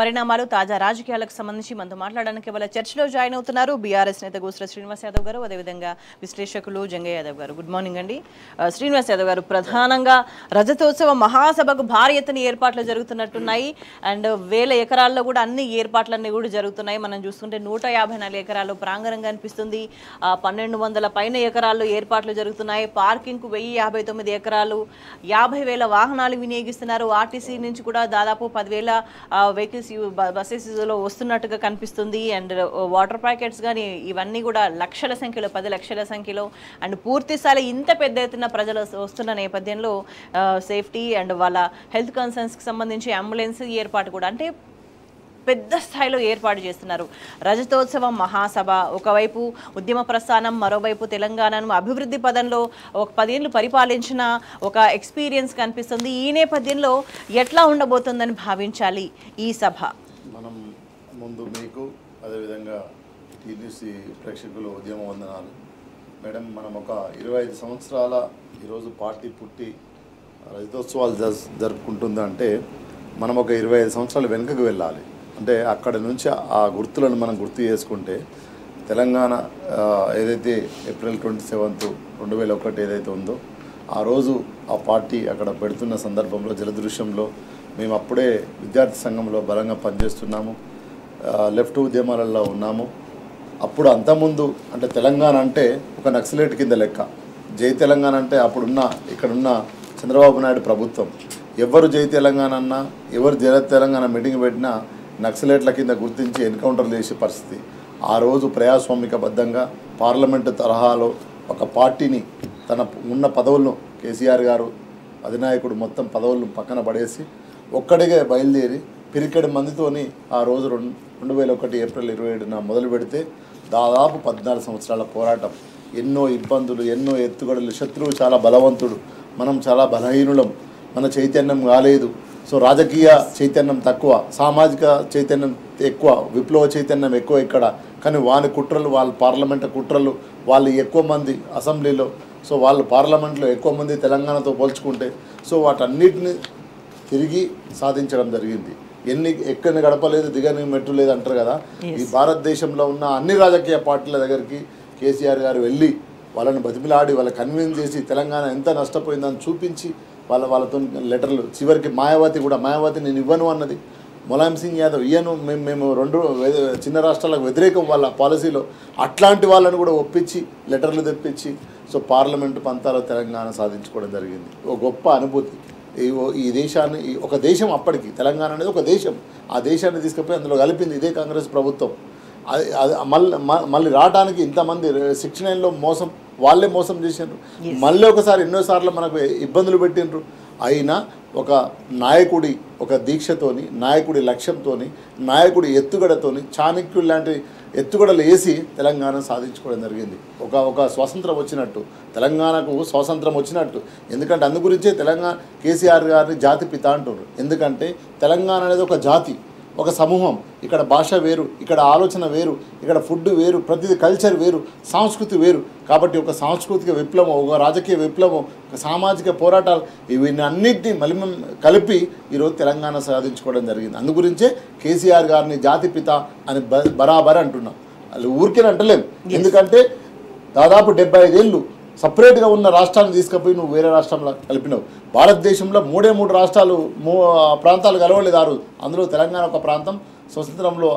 పరిణామాలు తాజా రాజకీయాలకు సంబంధించి మనతో మాట్లాడడానికి ఇవాళ చర్చలో జాయిన్ అవుతున్నారు బీఆర్ఎస్ నేత గోస్రా శ్రీనివాస్ యాదవ్ గారు, అదేవిధంగా విశ్లేషకులు జంగయ్య యాదవ్ గారు. గుడ్ మార్నింగ్ అండి. శ్రీనివాస్ యాదవ్ గారు, ప్రధానంగా రజతోత్సవ మహాసభకు భారీ ఎత్తున ఏర్పాట్లు జరుగుతున్నట్టున్నాయి. అండ్ 1000 ఎకరాల్లో కూడా అన్ని ఏర్పాట్లన్నీ కూడా జరుగుతున్నాయి. మనం చూస్తుంటే 154 ఎకరాలు ప్రాంగణంగా అనిపిస్తుంది. 1200 పైన ఎకరాల్లో ఏర్పాట్లు జరుగుతున్నాయి. పార్కింగ్కు 1059 ఎకరాలు, 50,000 వాహనాలు వినియోగిస్తున్నారు. ఆర్టీసీ నుంచి కూడా దాదాపు 10,000 వెహికల్స్ బస్సెస్ లో వస్తున్నట్టుగా కనిపిస్తుంది. అండ్ వాటర్ ప్యాకెట్స్ కానీ ఇవన్నీ కూడా లక్షల సంఖ్యలో, 10 లక్షల సంఖ్యలో, అండ్ పూర్తి స్థాయిలో ఇంత పెద్ద ఎత్తున ప్రజలు వస్తున్న నేపథ్యంలో సేఫ్టీ అండ్ వాళ్ళ హెల్త్ కన్సర్న్స్కి సంబంధించి అంబులెన్స్ ఏర్పాటు కూడా అంటే పెద్ద స్థాయిలో ఏర్పాటు చేస్తున్నారు. రజతోత్సవ మహాసభ ఒకవైపు ఉద్యమ ప్రస్థానం, మరోవైపు తెలంగాణను అభివృద్ధి పదంలో ఒక 10 ఏళ్ళు పరిపాలించిన ఒక ఎక్స్పీరియన్స్ కనిపిస్తుంది. ఈ నేపథ్యంలో ఎట్లా ఉండబోతుందని భావించాలి ఈ సభ? మనం ముందు మీకు అదేవిధంగా టీడీసీ ప్రేక్షకులు ఉద్యమ వందనాలు. మేడం, మనం ఒక 25 సంవత్సరాల ఈరోజు పార్టీ పుట్టి రజతోత్సవాలు జరుపుకుంటుందంటే మనం ఒక 25 సంవత్సరాలు వెనుకకు వెళ్ళాలి. అంటే అక్కడ నుంచి ఆ గుర్తులను మనం గుర్తు చేసుకుంటే తెలంగాణ ఏదైతే ఏప్రిల్ 27, 2001 ఏదైతే ఉందో ఆ రోజు ఆ పార్టీ అక్కడ పెడుతున్న సందర్భంలో జలదృశ్యంలో మేము అప్పుడే విద్యార్థి సంఘంలో బలంగా పనిచేస్తున్నాము, లెఫ్ట్ ఉద్యమాలలో ఉన్నాము. అప్పుడు అంతకుముందు అంటే తెలంగాణ అంటే ఒక నక్సలైట్ కింద లెక్క. జై తెలంగాణ అంటే అప్పుడున్న ఇక్కడున్న చంద్రబాబు నాయుడు ప్రభుత్వం ఎవరు జై తెలంగాణ అన్నా, ఎవరు జల తెలంగాణ మీటింగ్ పెట్టినా నక్సలైట్ల కింద గుర్తించి ఎన్కౌంటర్లు చేసే పరిస్థితి. ఆ రోజు ప్రజాస్వామికబద్ధంగా పార్లమెంటు తరహాలో ఒక పార్టీని తన ఉన్న పదవులను కేసీఆర్ గారు అధినాయకుడు మొత్తం పదవులను పక్కన పడేసి ఒక్కడిగా బయలుదేరి పిరికెడు మందితోని ఆ రోజు 2001 ఏప్రిల్ 27న మొదలు పెడితే దాదాపు 14 సంవత్సరాల పోరాటం, ఎన్నో ఇబ్బందులు, ఎన్నో ఎత్తుగడలు. శత్రువు చాలా బలవంతుడు, మనం చాలా బలహీనులం, మన చైతన్యం కాలేదు. సో రాజకీయ చైతన్యం తక్కువ, సామాజిక చైతన్యం ఎక్కువ, విప్లవ చైతన్యం ఎక్కువ ఇక్కడ. కానీ వాని కుట్రలు, వాళ్ళ పార్లమెంట్ కుట్రలు, వాళ్ళు ఎక్కువ మంది అసెంబ్లీలో, సో వాళ్ళు పార్లమెంట్లో ఎక్కువ మంది తెలంగాణతో పోల్చుకుంటే సో వాటన్నిటిని తిరిగి సాధించడం జరిగింది. ఎక్కని గడపలేదు, దిగని మెట్టు లేదు అంటారు కదా. ఈ భారతదేశంలో ఉన్న అన్ని రాజకీయ పార్టీల దగ్గరికి కేసీఆర్ గారు వెళ్ళి వాళ్ళని బతిమిలాడి వాళ్ళ కన్విన్స్ చేసి తెలంగాణ ఎంత నష్టపోయిందని చూపించి వాళ్ళతో లెటర్లు, చివరికి మాయావతి నేను ఇవ్వను అన్నది, ములాయం సింగ్ యాదవ్ ఇయ్యను, మేము 2 చిన్న రాష్ట్రాలకు వ్యతిరేకం వాళ్ళ పాలసీలో, అట్లాంటి వాళ్ళని కూడా ఒప్పించి లెటర్లు తెప్పించి సో పార్లమెంటు పంతాలో తెలంగాణ సాధించుకోవడం జరిగింది. ఒక గొప్ప అనుభూతి. ఈ దేశాన్ని, ఒక దేశం అప్పటికి తెలంగాణ అనేది ఒక దేశం, ఆ దేశాన్ని తీసుకుపోయి అందులో కలిపింది ఇదే కాంగ్రెస్ ప్రభుత్వం. అది మళ్ళీ రావడానికి ఇంతమంది 69లో మోసం, వాళ్ళే మోసం చేసిండ్రు. మళ్ళీ ఒకసారి ఎన్నోసార్లు మనకు ఇబ్బందులు పెట్టిండ్రు. అయినా ఒక నాయకుడి ఒక దీక్షతోని, నాయకుడి లక్ష్యంతోని, నాయకుడి ఎత్తుగడతోని, చాణక్యుడు లాంటి ఎత్తుగడలు వేసి తెలంగాణ సాధించుకోవడం జరిగింది. ఒక స్వాతంత్రం వచ్చినట్టు, తెలంగాణకు స్వాతంత్రం వచ్చినట్టు. ఎందుకంటే అందు గురించే తెలంగాణ కేసీఆర్ గారిని జాతి పిత అంటున్నారు. ఎందుకంటే తెలంగాణ అనేది ఒక జాతి, ఒక సమూహం. ఇక్కడ భాష వేరు, ఇక్కడ ఆలోచన వేరు, ఇక్కడ ఫుడ్ వేరు, ప్రతిదీ కల్చర్ వేరు, సంస్కృతి వేరు. కాబట్టి ఒక సాంస్కృతిక విప్లవం, ఒక రాజకీయ విప్లవం, ఒక సామాజిక పోరాటాలు, ఇవన్నిటినీ మళ్ళీ కలిపి ఈరోజు తెలంగాణ సాధించుకోవడం జరిగింది. అందుగురించే కేసీఆర్ గారిని జాతిపిత అని బరాబర్ అంటున్నాం. వాళ్ళు ఊరికే అంటలేం. ఎందుకంటే దాదాపు 75 ఏళ్ళు సపరేట్గా ఉన్న రాష్ట్రాన్ని తీసుకుపోయి నువ్వు వేరే రాష్ట్రంలో కలిపినావు. భారతదేశంలో 3 రాష్ట్రాలు, ప్రాంతాలు కలవలేదు ఆ రోజు. అందులో తెలంగాణ ఒక ప్రాంతం. స్వతంత్రంలో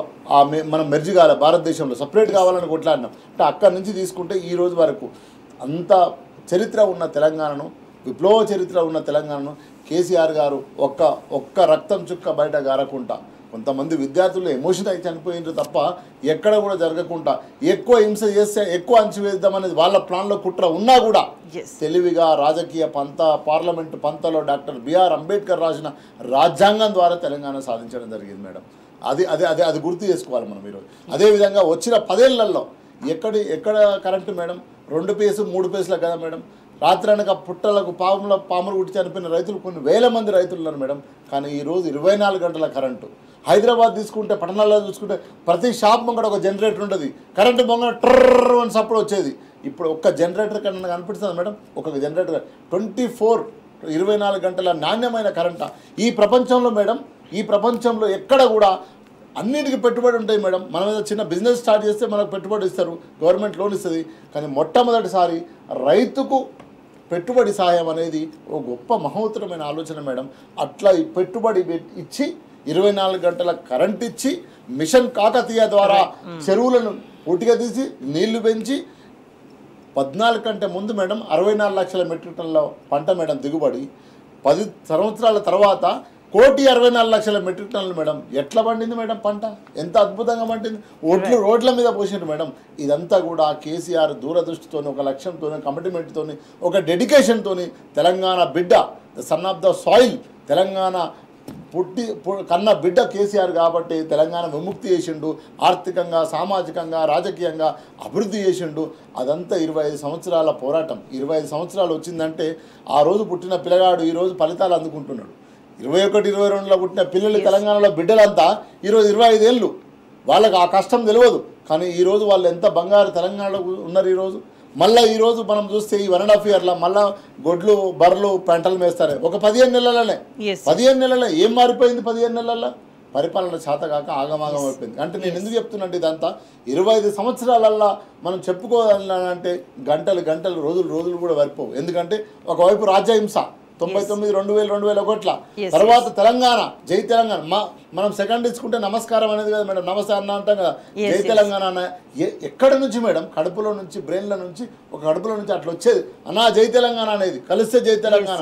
మనం మెర్జి కాలే, భారతదేశంలో సపరేట్ కావాలని కొట్లాడినాం. అంటే అక్కడి నుంచి తీసుకుంటే ఈ రోజు వరకు అంత చరిత్ర ఉన్న తెలంగాణను, విప్లవ చరిత్ర ఉన్న తెలంగాణను కేసీఆర్ గారు ఒక్క రక్తం చుక్క బయట గారకుండా, కొంతమంది విద్యార్థులు ఎమోషన్ అయితే చనిపోయినారు తప్ప ఎక్కడ కూడా జరగకుండా, ఎక్కువ హింస చేస్తే ఎక్కువ అంచివేద్దామనేది వాళ్ళ ప్లాన్లో కుట్ర ఉన్నా కూడా తెలివిగా రాజకీయ పంత, పార్లమెంటు పంతలో డాక్టర్ బిఆర్ అంబేద్కర్ రాసిన రాజ్యాంగం ద్వారా తెలంగాణ సాధించడం జరిగింది మేడం. అది గుర్తు చేసుకోవాలి మనం ఈరోజు. అదేవిధంగా వచ్చిన 10 ఏళ్లలో ఎక్కడ కరెంటు మేడం, 2 పేసు 3 పేసులకు కదా మేడం. రాత్రి అనక పుట్టలకు పాములు కుట్టి చనిపోయిన రైతులు కొన్ని వేల మంది రైతులు ఉన్నారు మేడం. కానీ ఈరోజు 24 గంటల కరెంటు. హైదరాబాద్ తీసుకుంటే, పట్టణాల్లో చూసుకుంటే ప్రతి షాప్ ముంగడ ఒక జనరేటర్ ఉంటుంది. కరెంటు బొంగ ట్రర్ అని సప్పుడు వచ్చేది. ఇప్పుడు ఒక్క జనరేటర్ కన్నా కనిపిస్తుంది మేడం. ఒక జనరేటర్ 24 24 గంటల నాణ్యమైన కరెంట్ ఈ ప్రపంచంలో మేడం ఈ ప్రపంచంలో ఎక్కడ కూడా అన్నిటికీ పెట్టుబడి ఉంటాయి మేడం. మనం ఏదో చిన్న బిజినెస్ స్టార్ట్ చేస్తే మనకు పెట్టుబడి ఇస్తారు, గవర్నమెంట్ లోన్ ఇస్తుంది. కానీ మొట్టమొదటిసారి రైతుకు పెట్టుబడి సహాయం అనేది ఒక గొప్ప మహోత్తరమైన ఆలోచన మేడం. అట్లా ఈ పెట్టుబడి ఇచ్చి 24 గంటల కరెంట్ ఇచ్చి మిషన్ కాకతీయ ద్వారా చెరువులను పూర్తిగా తీసి నీళ్లు పెంచి 14 కంటే ముందు మేడం 64 లక్షల మెట్రిక్ టన్నుల పంట మేడం దిగుబడి. 10 సంవత్సరాల తర్వాత 1,64,00,000 మెట్రిక్ టన్నులు మేడం. ఎట్లా పండింది మేడం పంట? ఎంత అద్భుతంగా పండింది. రోడ్ల మీద పోసిండ్రు మేడం. ఇదంతా కూడా కేసీఆర్ దూరదృష్టితోని, ఒక లక్ష్యంతోని, కమిట్మెంట్తోని, ఒక డెడికేషన్తోని తెలంగాణ బిడ్డ, the son of the soil, Telangana కన్న బిడ్డ కేసీఆర్ కాబట్టి తెలంగాణ విముక్తి చేసిండు. ఆర్థికంగా, సామాజికంగా, రాజకీయంగా అభివృద్ధి చేసిండు. అదంతా 25 సంవత్సరాల పోరాటం. 25 సంవత్సరాలు వచ్చిందంటే ఆ రోజు పుట్టిన పిల్లగాడు ఈరోజు ఫలితాలు అందుకుంటున్నాడు. 21, 22లో పుట్టిన పిల్లలు తెలంగాణలో బిడ్డలంతా ఈరోజు 25 ఏళ్ళు. వాళ్ళకి ఆ కష్టం తెలియదు. కానీ ఈరోజు వాళ్ళు ఎంత బంగారు తెలంగాణలో ఉన్నారు. ఈరోజు మళ్ళీ ఈరోజు మనం చూస్తే ఈ 1.5 ఇయర్లో మళ్ళీ గొడ్లు, బర్రెలు, పంటలు మేస్తారు. ఒక 15 నెలలనే 15 నెలలే ఏం మారిపోయింది? 15 నెలల్లో పరిపాలన చేతగాక ఆగమాగం అయిపోయింది. అంటే నేను ఎందుకు చెప్తున్నట్టు ఇదంతా 25 సంవత్సరాలల్లో మనం చెప్పుకోవాలంటే గంటలు గంటలు, రోజులు రోజులు కూడా సరిపోవు. ఎందుకంటే ఒకవైపు రాజ్యహింస 99, 2000, 2001 తర్వాత తెలంగాణ, జై తెలంగాణ. మనం సెకండ్ తీసుకుంటే నమస్కారం అనేది కదా మేడం, నమస్తే అన్న అంటాం కదా, జై తెలంగాణ అన్న. ఎక్కడి నుంచి మేడం? కడుపులో నుంచి, బ్రెయిన్ల నుంచి, ఒక కడుపులో నుంచి అట్లా వచ్చేది అన్నా జై తెలంగాణ అనేది. కలిస్తే జై తెలంగాణ,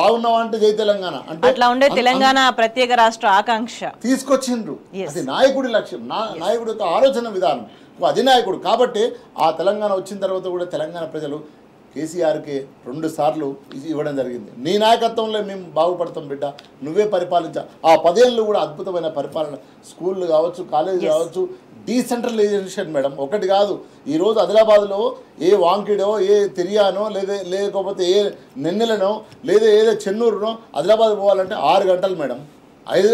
బాగున్నావా అంటే జై తెలంగాణ అంటే అట్లా ఉండే తెలంగాణ ప్రత్యేక రాష్ట్ర ఆకాంక్ష తీసుకొచ్చిండ్రు. అది నాయకుడి లక్ష్యం, నాయకుడి యొక్క ఆలోచన విధానం, అధినాయకుడు. కాబట్టి ఆ తెలంగాణ వచ్చిన తర్వాత కూడా తెలంగాణ ప్రజలు కేసీఆర్కి 2 సార్లు ఇవ్వడం జరిగింది. నీ నాయకత్వంలో మేము బాగుపడతాం బిడ్డ, నువ్వే పరిపాలించా. ఆ 10 ఏళ్ళు కూడా అద్భుతమైన పరిపాలన. స్కూళ్ళు కావచ్చు, కాలేజీ కావచ్చు, డీసెంట్రలైజేషన్ మేడం. ఒకటి కాదు, ఈరోజు ఆదిలాబాద్లో ఏ వాంకిడో, ఏ తిరియానో, లేకపోతే ఏ నెన్నెలనో, లేదా ఏదో చెన్నూరునో ఆదిలాబాద్ పోవాలంటే 6 గంటలు మేడం.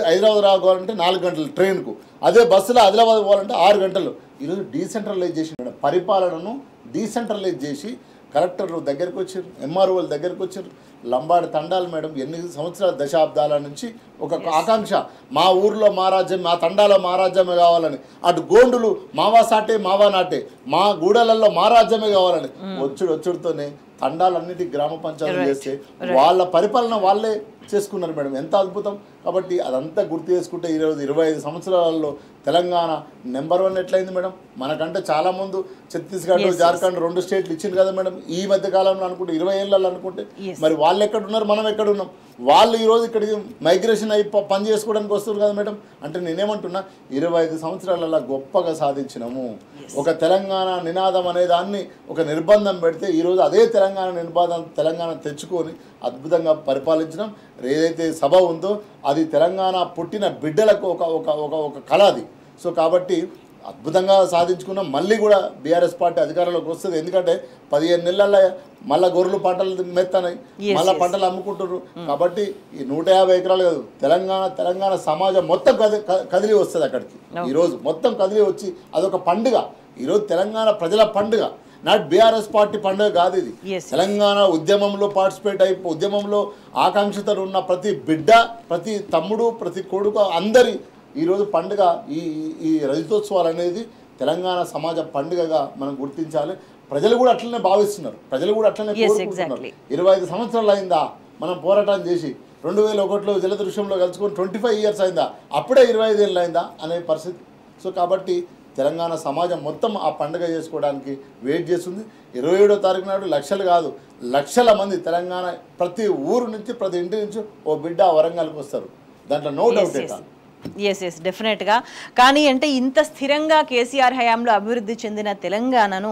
హైదరాబాద్ రావాలంటే 4 గంటలు ట్రైన్కు. అదే బస్సులో ఆదిలాబాద్ పోవాలంటే 6 గంటలు. ఈరోజు డీసెంట్రలైజేషన్ మేడం. పరిపాలనను డీసెంట్రలైజ్ చేసి కలెక్టర్లు దగ్గరికి వచ్చారు, ఎంఆర్ఓలు దగ్గరికి వచ్చారు. లంబాడి తండాలు మేడం, ఎన్ని సంవత్సరాల, దశాబ్దాల నుంచి ఒక ఆకాంక్ష, మా ఊర్లో మా రాజ్యం, మా తండాలో మా రాజ్యమే కావాలని. అటు గోండులు మావా సాటే మావా నాటే, మా గూడలలో మా రాజ్యమే కావాలని వచ్చుడుతోనే తండాలన్నిటికీ గ్రామ పంచాయతీ చేస్తే వాళ్ళ పరిపాలన వాళ్ళే చేసుకున్నారు మేడం. ఎంత అద్భుతం. కాబట్టి అదంతా గుర్తు చేసుకుంటే ఈరోజు 25 సంవత్సరాలలో తెలంగాణ నెంబర్ 1 ఎట్లయింది మేడం? మనకంటే చాలా ముందు ఛత్తీస్గఢ్, జార్ఖండ్ 2 స్టేట్లు ఇచ్చింది కదా మేడం. ఈ మధ్య కాలంలో అనుకుంటే 20 ఏళ్ళలో అనుకుంటే మరి వాళ్ళు ఎక్కడున్నారు, మనం ఎక్కడున్నాం? వాళ్ళు ఈరోజు ఇక్కడికి మైగ్రేషన్ అయి పని చేసుకోవడానికి వస్తారు కదా మేడం. అంటే నేనేమంటున్నా, 25 సంవత్సరాలలో గొప్పగా సాధించినాము. ఒక తెలంగాణ నినాదం అనే దాన్ని ఒక నిర్బంధం పెడితే ఈరోజు అదే తెలంగాణ నినాదం తెలంగాణ తెచ్చుకొని అద్భుతంగా పరిపాలించడం. ఏదైతే సభ ఉందో అది తెలంగాణ పుట్టిన బిడ్డలకు ఒక కళ అది. సో కాబట్టి అద్భుతంగా సాధించుకున్నాం. మళ్ళీ కూడా బీఆర్ఎస్ పార్టీ అధికారంలోకి వస్తుంది. ఎందుకంటే 15 నెలల్లో మళ్ళీ గొర్రెలు పంటలు మెత్తనాయి, మళ్ళీ పంటలు అమ్ముకుంటున్నారు. కాబట్టి ఈ 150 ఎకరాలు కాదు, తెలంగాణ సమాజం మొత్తం కదిలి వస్తుంది అక్కడికి. ఈరోజు మొత్తం కదిలి వచ్చి అదొక పండుగ. ఈరోజు తెలంగాణ ప్రజల పండుగ, నాట్ బీఆర్ఎస్ పార్టీ పండుగ కాదు ఇది. తెలంగాణ ఉద్యమంలో పార్టిసిపేట్ ఉద్యమంలో ఆకాంక్షతో ఉన్న ప్రతి బిడ్డ, ప్రతి తమ్ముడు, ప్రతి కొడుకు అందరి ఈరోజు పండుగ. ఈ రజతోత్సవాలు అనేది తెలంగాణ సమాజ పండుగగా మనం గుర్తించాలి. ప్రజలు కూడా అట్లనే భావిస్తున్నారు, ప్రజలు కూడా అట్లనే కోరుకుంటున్నారు. 25 సంవత్సరాలు అయిందా మనం పోరాటం చేసి? 2001లో జలదృశ్యంలో కలుసుకొని 25 ఇయర్స్ అయిందా? అప్పుడే 25 ఏళ్ళు అయిందా అనే పరిస్థితి. సో కాబట్టి తెలంగాణ సమాజం మొత్తం ఆ పండుగ చేసుకోవడానికి వెయిట్ చేస్తుంది. 27వ తారీఖు నాడు లక్షలు కాదు, లక్షల మంది తెలంగాణ ప్రతి ఊరు నుంచి, ప్రతి ఇంటి నుంచి ఓ బిడ్డ వరంగల్కి వస్తారు. దాంట్లో నో డౌట్. ఎస్ డెఫినెట్గా. కానీ అంటే ఇంత స్థిరంగా కేసీఆర్ హయాంలో అభివృద్ధి చెందిన తెలంగాణను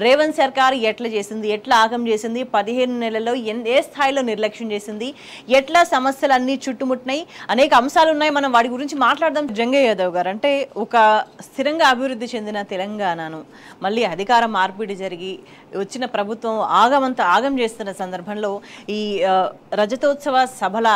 రేవంత్ సర్కార్ ఎట్లా చేసింది, ఎట్లా ఆగం చేసింది, 15 నెలల్లో ఏ స్థాయిలో నిర్లక్ష్యం చేసింది, ఎట్లా సమస్యలు అన్నీ చుట్టుముట్టినాయి, అనేక అంశాలు ఉన్నాయి. మనం వాటి గురించి మాట్లాడదాం. జంగయ్య యాదవ్ గారు, అంటే ఒక స్థిరంగా అభివృద్ధి చెందిన తెలంగాణను మళ్ళీ అధికార మార్పిడి జరిగి వచ్చిన ప్రభుత్వం ఆగం చేస్తున్న సందర్భంలో ఈ రజతోత్సవ సభల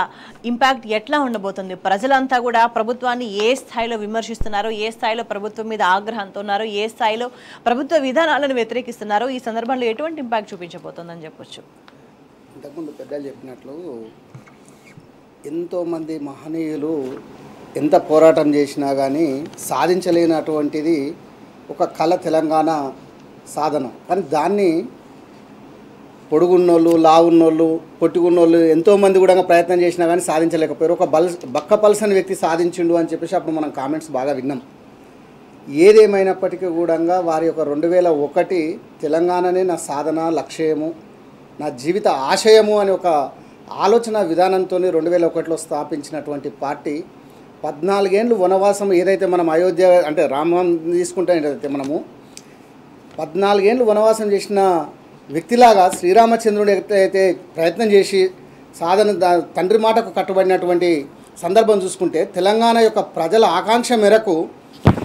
ఇంపాక్ట్ ఎట్లా ఉండబోతుంది? ప్రజలంతా కూడా ప్రభుత్వాన్ని ఏ స్థాయిలో విమర్శిస్తున్నారో, ఏ స్థాయిలో ప్రభుత్వం మీద ఆగ్రహంతో ఉన్నారో, ఏ స్థాయిలో ప్రభుత్వ విధానాలను వ్యతిరేకిస్తున్నారో, ఈ సందర్భంలో ఎటువంటి ఇంపాక్ట్ చూపించబోతుందని చెప్పొచ్చు? ఇంతకుముందు పెద్దలు చెప్పినట్లు ఎంతోమంది మహనీయులు ఎంత పోరాటం చేసినా కానీ సాధించలేనటువంటిది ఒక కళ తెలంగాణ సాధన. కానీ దాన్ని పొడుగున్నోళ్ళు, లావున్నోళ్ళు, పొట్టుకున్నోళ్ళు ఎంతోమంది కూడా ప్రయత్నం చేసినా కానీ సాధించలేకపోయారు. ఒక బక్క పల్సని వ్యక్తి సాధించిండు అని చెప్పేసి అప్పుడు మనం కామెంట్స్ బాగా విన్నాం. ఏదేమైనప్పటికీ కూడా వారి యొక్క 2001 తెలంగాణనే నా సాధన, లక్ష్యము, నా జీవిత ఆశయము అని ఒక ఆలోచన విధానంతో 2001లో స్థాపించినటువంటి పార్టీ 14 ఏళ్ళు వనవాసం, ఏదైతే మనం అయోధ్య అంటే రామం తీసుకుంటే ఏదైతే మనము 14 ఏళ్ళు వనవాసం చేసిన వ్యక్తిలాగా శ్రీరామచంద్రుడు అయితే ప్రయత్నం చేసి సాధన తండ్రి మాటకు కట్టుబడినటువంటి సందర్భం చూసుకుంటే తెలంగాణ యొక్క ప్రజల ఆకాంక్ష మేరకు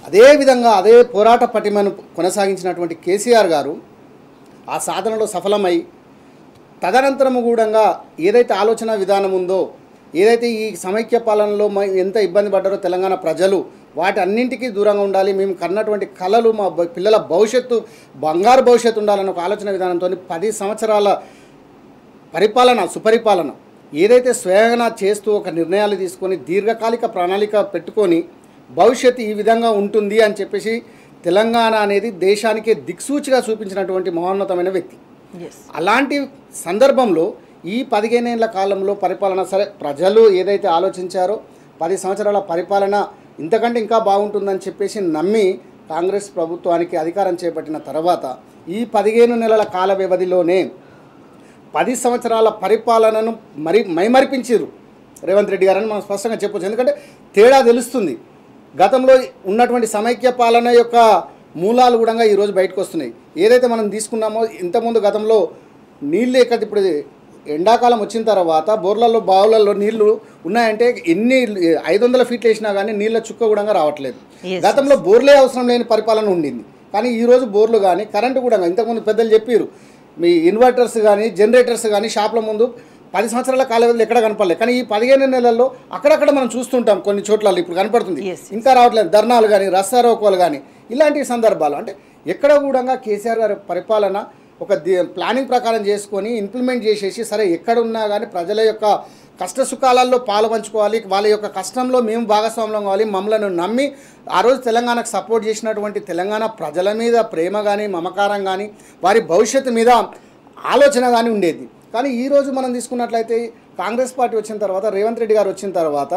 అదేవిధంగా అదే పోరాట పటిమను కొనసాగించినటువంటి కేసీఆర్ గారు ఆ సాధనలో సఫలమై తదనంతరము కూడా ఏదైతే ఆలోచన విధానం ఉందో, ఏదైతే ఈ సమైక్య పాలనలో ఎంత ఇబ్బంది పడ్డారో తెలంగాణ ప్రజలు, వాటి అన్నింటికీ దూరంగా ఉండాలి, మేము కన్నటువంటి కళలు, మా పిల్లల భవిష్యత్తు బంగారు భవిష్యత్తు ఉండాలన్న ఒక ఆలోచన విధానంతో 10 సంవత్సరాల పరిపాలన, సుపరిపాలన ఏదైతే స్వయంగా చేస్తూ ఒక నిర్ణయాలు తీసుకొని దీర్ఘకాలిక ప్రణాళిక పెట్టుకొని భవిష్యత్తు ఈ విధంగా ఉంటుంది అని చెప్పేసి తెలంగాణ అనేది దేశానికే దిక్సూచిగా చూపించినటువంటి మహోన్నతమైన వ్యక్తి. అలాంటి సందర్భంలో ఈ 15 ఏళ్ల కాలంలో పరిపాలన సరే ప్రజలు ఏదైతే ఆలోచించారో 10 సంవత్సరాల పరిపాలన ఇంతకంటే ఇంకా బాగుంటుందని చెప్పేసి నమ్మి కాంగ్రెస్ ప్రభుత్వానికి అధికారం చేపట్టిన తర్వాత ఈ 15 నెలల కాల వ్యవధిలోనే 10 సంవత్సరాల పరిపాలనను మైమరిపించారు రేవంత్ రెడ్డి గారని మనం స్పష్టంగా చెప్పొచ్చు. ఎందుకంటే తేడా తెలుస్తుంది. గతంలో ఉన్నటువంటి సమైక్య పాలన యొక్క మూలాలు కూడా ఈరోజు బయటకు వస్తున్నాయి. ఏదైతే మనం తీసుకున్నామో ఇంతకుముందు గతంలో నీళ్ళు ఎక్కడ, ఇప్పుడు ఎండాకాలం వచ్చిన తర్వాత బోర్లలో, బావులలో నీళ్లు ఉన్నాయంటే ఎన్ని 500 ఫీట్లు వేసినా కానీ నీళ్ళ చుక్క కూడా రావట్లేదు. గతంలో బోర్లే అవసరం లేని పరిపాలన ఉండింది. కానీ ఈరోజు బోర్లు కానీ కరెంటు కూడా, ఇంతకుముందు పెద్దలు చెప్పారు, మీ ఇన్వర్టర్స్ కానీ జనరేటర్స్ కానీ షాప్ల ముందు 10 సంవత్సరాల కాల వ్యవధిలో ఎక్కడ కనపడలేదు. కానీ ఈ 15 నెలల్లో అక్కడక్కడ మనం చూస్తుంటాం, కొన్ని చోట్ల ఇప్పుడు కనపడుతుంది, ఇంకా రావట్లేదు. ధర్నాలు కానీ రస్తారోకోలు కానీ ఇలాంటి సందర్భాలు అంటే ఎక్కడ కూడా కేసీఆర్ గారి పరిపాలన ఒక ప్లానింగ్ ప్రకారం చేసుకొని ఇంప్లిమెంట్ చేసేసి సరే ఎక్కడ ఉన్నా కానీ ప్రజల యొక్క కష్ట సుఖాలలో పాలు పంచుకోవాలి, వాళ్ళ యొక్క కష్టంలో మేము భాగస్వామ్యం కావాలి, మమ్మల్ని నమ్మి ఆ రోజు తెలంగాణకు సపోర్ట్ చేసినటువంటి తెలంగాణ ప్రజల మీద ప్రేమ కానీ మమకారం కానీ వారి భవిష్యత్తు మీద ఆలోచన కానీ ఉండేది. కానీ ఈరోజు మనం తీసుకున్నట్లయితే కాంగ్రెస్ పార్టీ వచ్చిన తర్వాత, రేవంత్ రెడ్డి గారు వచ్చిన తర్వాత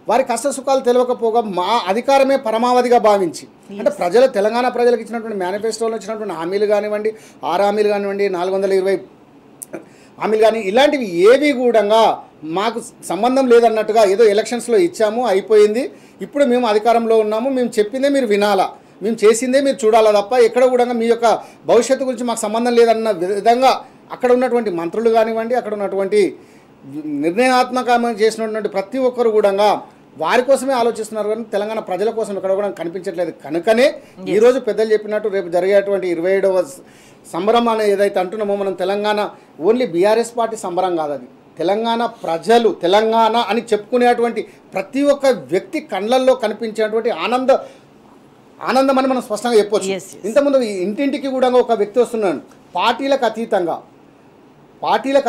వారి కష్ట సుఖాలు తెలియకపోగా మా అధికారమే పరమావధిగా భావించి, అంటే ప్రజలు తెలంగాణ ప్రజలకు ఇచ్చినటువంటి మేనిఫెస్టోలో ఇచ్చినటువంటి హామీలు కానివ్వండి, 6 హామీలు కానివ్వండి, 420 హామీలు కానీ ఇలాంటివి ఏవి కూడా మాకు సంబంధం లేదన్నట్టుగా ఏదో ఎలక్షన్స్లో ఇచ్చాము, అయిపోయింది, ఇప్పుడు మేము అధికారంలో ఉన్నాము, మేము చెప్పిందే మీరు వినాలా, మేము చేసిందే మీరు చూడాలా తప్ప ఎక్కడ కూడా మీ యొక్క భవిష్యత్తు గురించి మాకు సంబంధం లేదన్న విధంగా అక్కడ ఉన్నటువంటి మంత్రులు కానివ్వండి, అక్కడ ఉన్నటువంటి నిర్ణయాత్మకంగా చేసినటువంటి ప్రతి ఒక్కరు కూడా వారి కోసమే ఆలోచిస్తున్నారు. కానీ తెలంగాణ ప్రజల కోసం ఎక్కడ కూడా కనిపించట్లేదు. కనుకనే ఈరోజు పెద్దలు చెప్పినట్టు రేపు జరిగేటువంటి 27వ సంబరం అని ఏదైతే అంటున్నామో మనం, తెలంగాణ ఓన్లీ బీఆర్ఎస్ పార్టీ సంబరం కాదు, అది తెలంగాణ ప్రజలు, తెలంగాణ అని చెప్పుకునేటువంటి ప్రతి ఒక్క వ్యక్తి కళ్ళల్లో కనిపించేటువంటి ఆనందం అని మనం స్పష్టంగా చెప్పొచ్చు. ఇంతకుముందు ఇంటింటికి కూడా ఒక వ్యక్తి వస్తున్నాడు, పార్టీలకు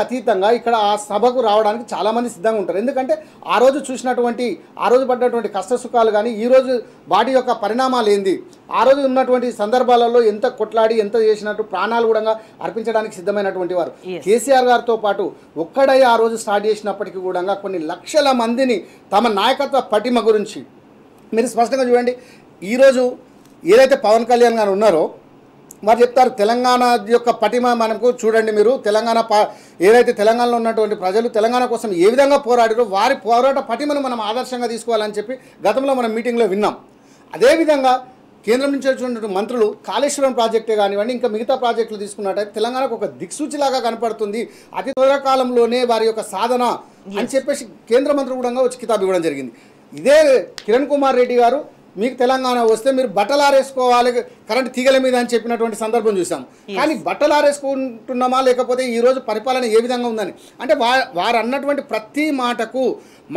అతీతంగా ఇక్కడ ఆ సభకు రావడానికి చాలామంది సిద్ధంగా ఉంటారు. ఎందుకంటే ఆ రోజు చూసినటువంటి, ఆ రోజు పడ్డటువంటి కష్ట సుఖాలు కానీ ఈరోజు వాటి యొక్క పరిణామాలు ఏంది, ఆ రోజు ఉన్నటువంటి సందర్భాలలో ఎంత కొట్లాడి ఎంత చేసినట్టు ప్రాణాలు కూడా అర్పించడానికి సిద్ధమైనటువంటి వారు కేసీఆర్ గారితో పాటు ఒక్కడై ఆ రోజు స్టార్ట్ చేసినప్పటికీ కూడా కొన్ని లక్షల మందిని తమ నాయకత్వ పటిమ గురించి మీరు స్పష్టంగా చూడండి. ఈరోజు ఏదైతే పవన్ కళ్యాణ్ గారు ఉన్నారో వారు చెప్తారు, తెలంగాణ యొక్క పటిమ మనకు చూడండి, మీరు తెలంగాణ ఏదైతే తెలంగాణలో ఉన్నటువంటి ప్రజలు తెలంగాణ కోసం ఏ విధంగా పోరాడారో వారి పోరాట పటిమను మనం ఆదర్శంగా తీసుకోవాలని చెప్పి గతంలో మనం మీటింగ్లో విన్నాం. అదేవిధంగా కేంద్రం నుంచి వచ్చినటువంటి మంత్రులు కాళేశ్వరం ప్రాజెక్టే కానివ్వండి, ఇంకా మిగతా ప్రాజెక్టులు తీసుకున్నట్టయితే తెలంగాణకు ఒక దిక్సూచిలాగా కనపడుతుంది, అతి త్వర కాలంలోనే వారి యొక్క సాధన అని చెప్పేసి కేంద్ర మంత్రులు కూడా వచ్చి కితాబు ఇవ్వడం జరిగింది. ఇదే కిరణ్ కుమార్ రెడ్డి గారు మీకు తెలంగాణ వస్తే మీరు బట్టలు ఆరేసుకోవాలి కరెంటు తీగల మీద అని చెప్పినటువంటి సందర్భం చూసాం. కానీ బట్టలు ఆరేసుకుంటున్నామా లేకపోతే ఈరోజు పరిపాలన ఏ విధంగా ఉందని అంటే వారు అన్నటువంటి ప్రతి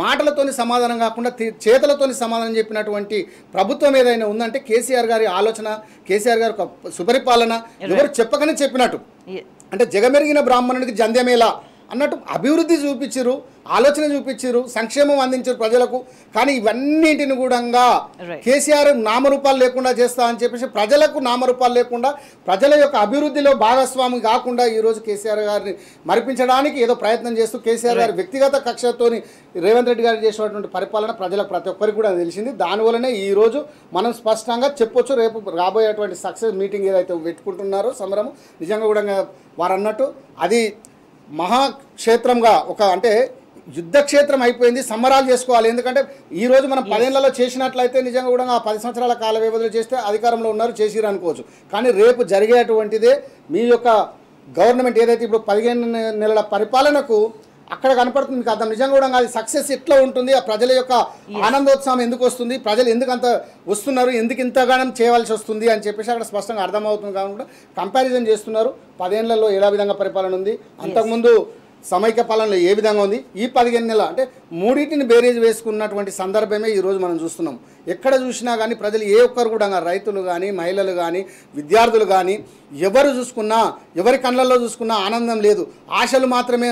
మాటలతోని సమాధానం కాకుండా చేతలతోని సమాధానం చెప్పినటువంటి ప్రభుత్వం ఏదైనా ఉందంటే కేసీఆర్ గారి ఆలోచన, కేసీఆర్ గారి సుపరిపాలన ఎవరు చెప్పకనే చెప్పినట్టు. అంటే జగమెరిగిన బ్రాహ్మణుడికి జంధ్యమేలా అన్నట్టు అభివృద్ధి చూపించారు, ఆలోచన చూపించారు, సంక్షేమం అందించారు ప్రజలకు. కానీ ఇవన్నింటిని కూడా కేసీఆర్ నామరూపాలు లేకుండా చేస్తా అని చెప్పేసి ప్రజలకు నామరూపాలు లేకుండా ప్రజల యొక్క అభివృద్ధిలో భాగస్వామి కాకుండా ఈరోజు కేసీఆర్ గారిని మరిపించడానికి ఏదో ప్రయత్నం చేస్తూ కేసీఆర్ గారి వ్యక్తిగత కక్షతోని రేవంత్ రెడ్డి గారు చేసినటువంటి పరిపాలన ప్రజలకు ప్రతి ఒక్కరికి కూడా తెలిసింది. దానివల్లనే ఈరోజు మనం స్పష్టంగా చెప్పొచ్చు, రేపు రాబోయేటువంటి సక్సెస్ మీటింగ్ ఏదైతే పెట్టుకుంటున్నారో సమరము నిజంగా కూడా వారు అన్నట్టు అది మహాక్షేత్రంగా అంటే యుద్ధక్షేత్రం అయిపోయింది, సంబరాలు చేసుకోవాలి. ఎందుకంటే ఈరోజు మనం 10 ఏళ్లలో చేసినట్లయితే నిజంగా కూడా ఆ 10 సంవత్సరాల కాల వ్యవధిలో చేస్తే అధికారంలో ఉన్నారు చేసిరు అనుకోవచ్చు. కానీ రేపు జరిగేటువంటిదే మీ యొక్క గవర్నమెంట్ ఏదైతే ఇప్పుడు 15 నెలల పరిపాలనకు అక్కడ కనపడుతుంది మీకు అర్థం. నిజంగా కూడా అది సక్సెస్ ఎట్లా ఉంటుంది, ఆ ప్రజల యొక్క ఆనందోత్సాహం ఎందుకు వస్తుంది, ప్రజలు ఎందుకు అంత వస్తున్నారు, ఎందుకు ఇంతగానం చేయవలసి వస్తుంది అని చెప్పేసి అక్కడ స్పష్టంగా అర్థమవుతుంది. కాకుండా కంపారిజన్ చేస్తున్నారు 10 ఏళ్లలో ఎలా విధంగా పరిపాలన ఉంది, అంతకుముందు సమైక్య పాలనలో ఏ విధంగా ఉంది, ఈ 15 నెలల అంటే మూడింటిని బేరేజ్ వేసుకున్నటువంటి సందర్భమే ఈరోజు మనం చూస్తున్నాం. ఎక్కడ చూసినా కానీ ప్రజలు ఏ ఒక్కరు కూడా రైతులు కానీ మహిళలు కానీ విద్యార్థులు కానీ ఎవరు చూసుకున్నా ఎవరి కళ్ళల్లో చూసుకున్నా ఆనందం లేదు, ఆశలు మాత్రమే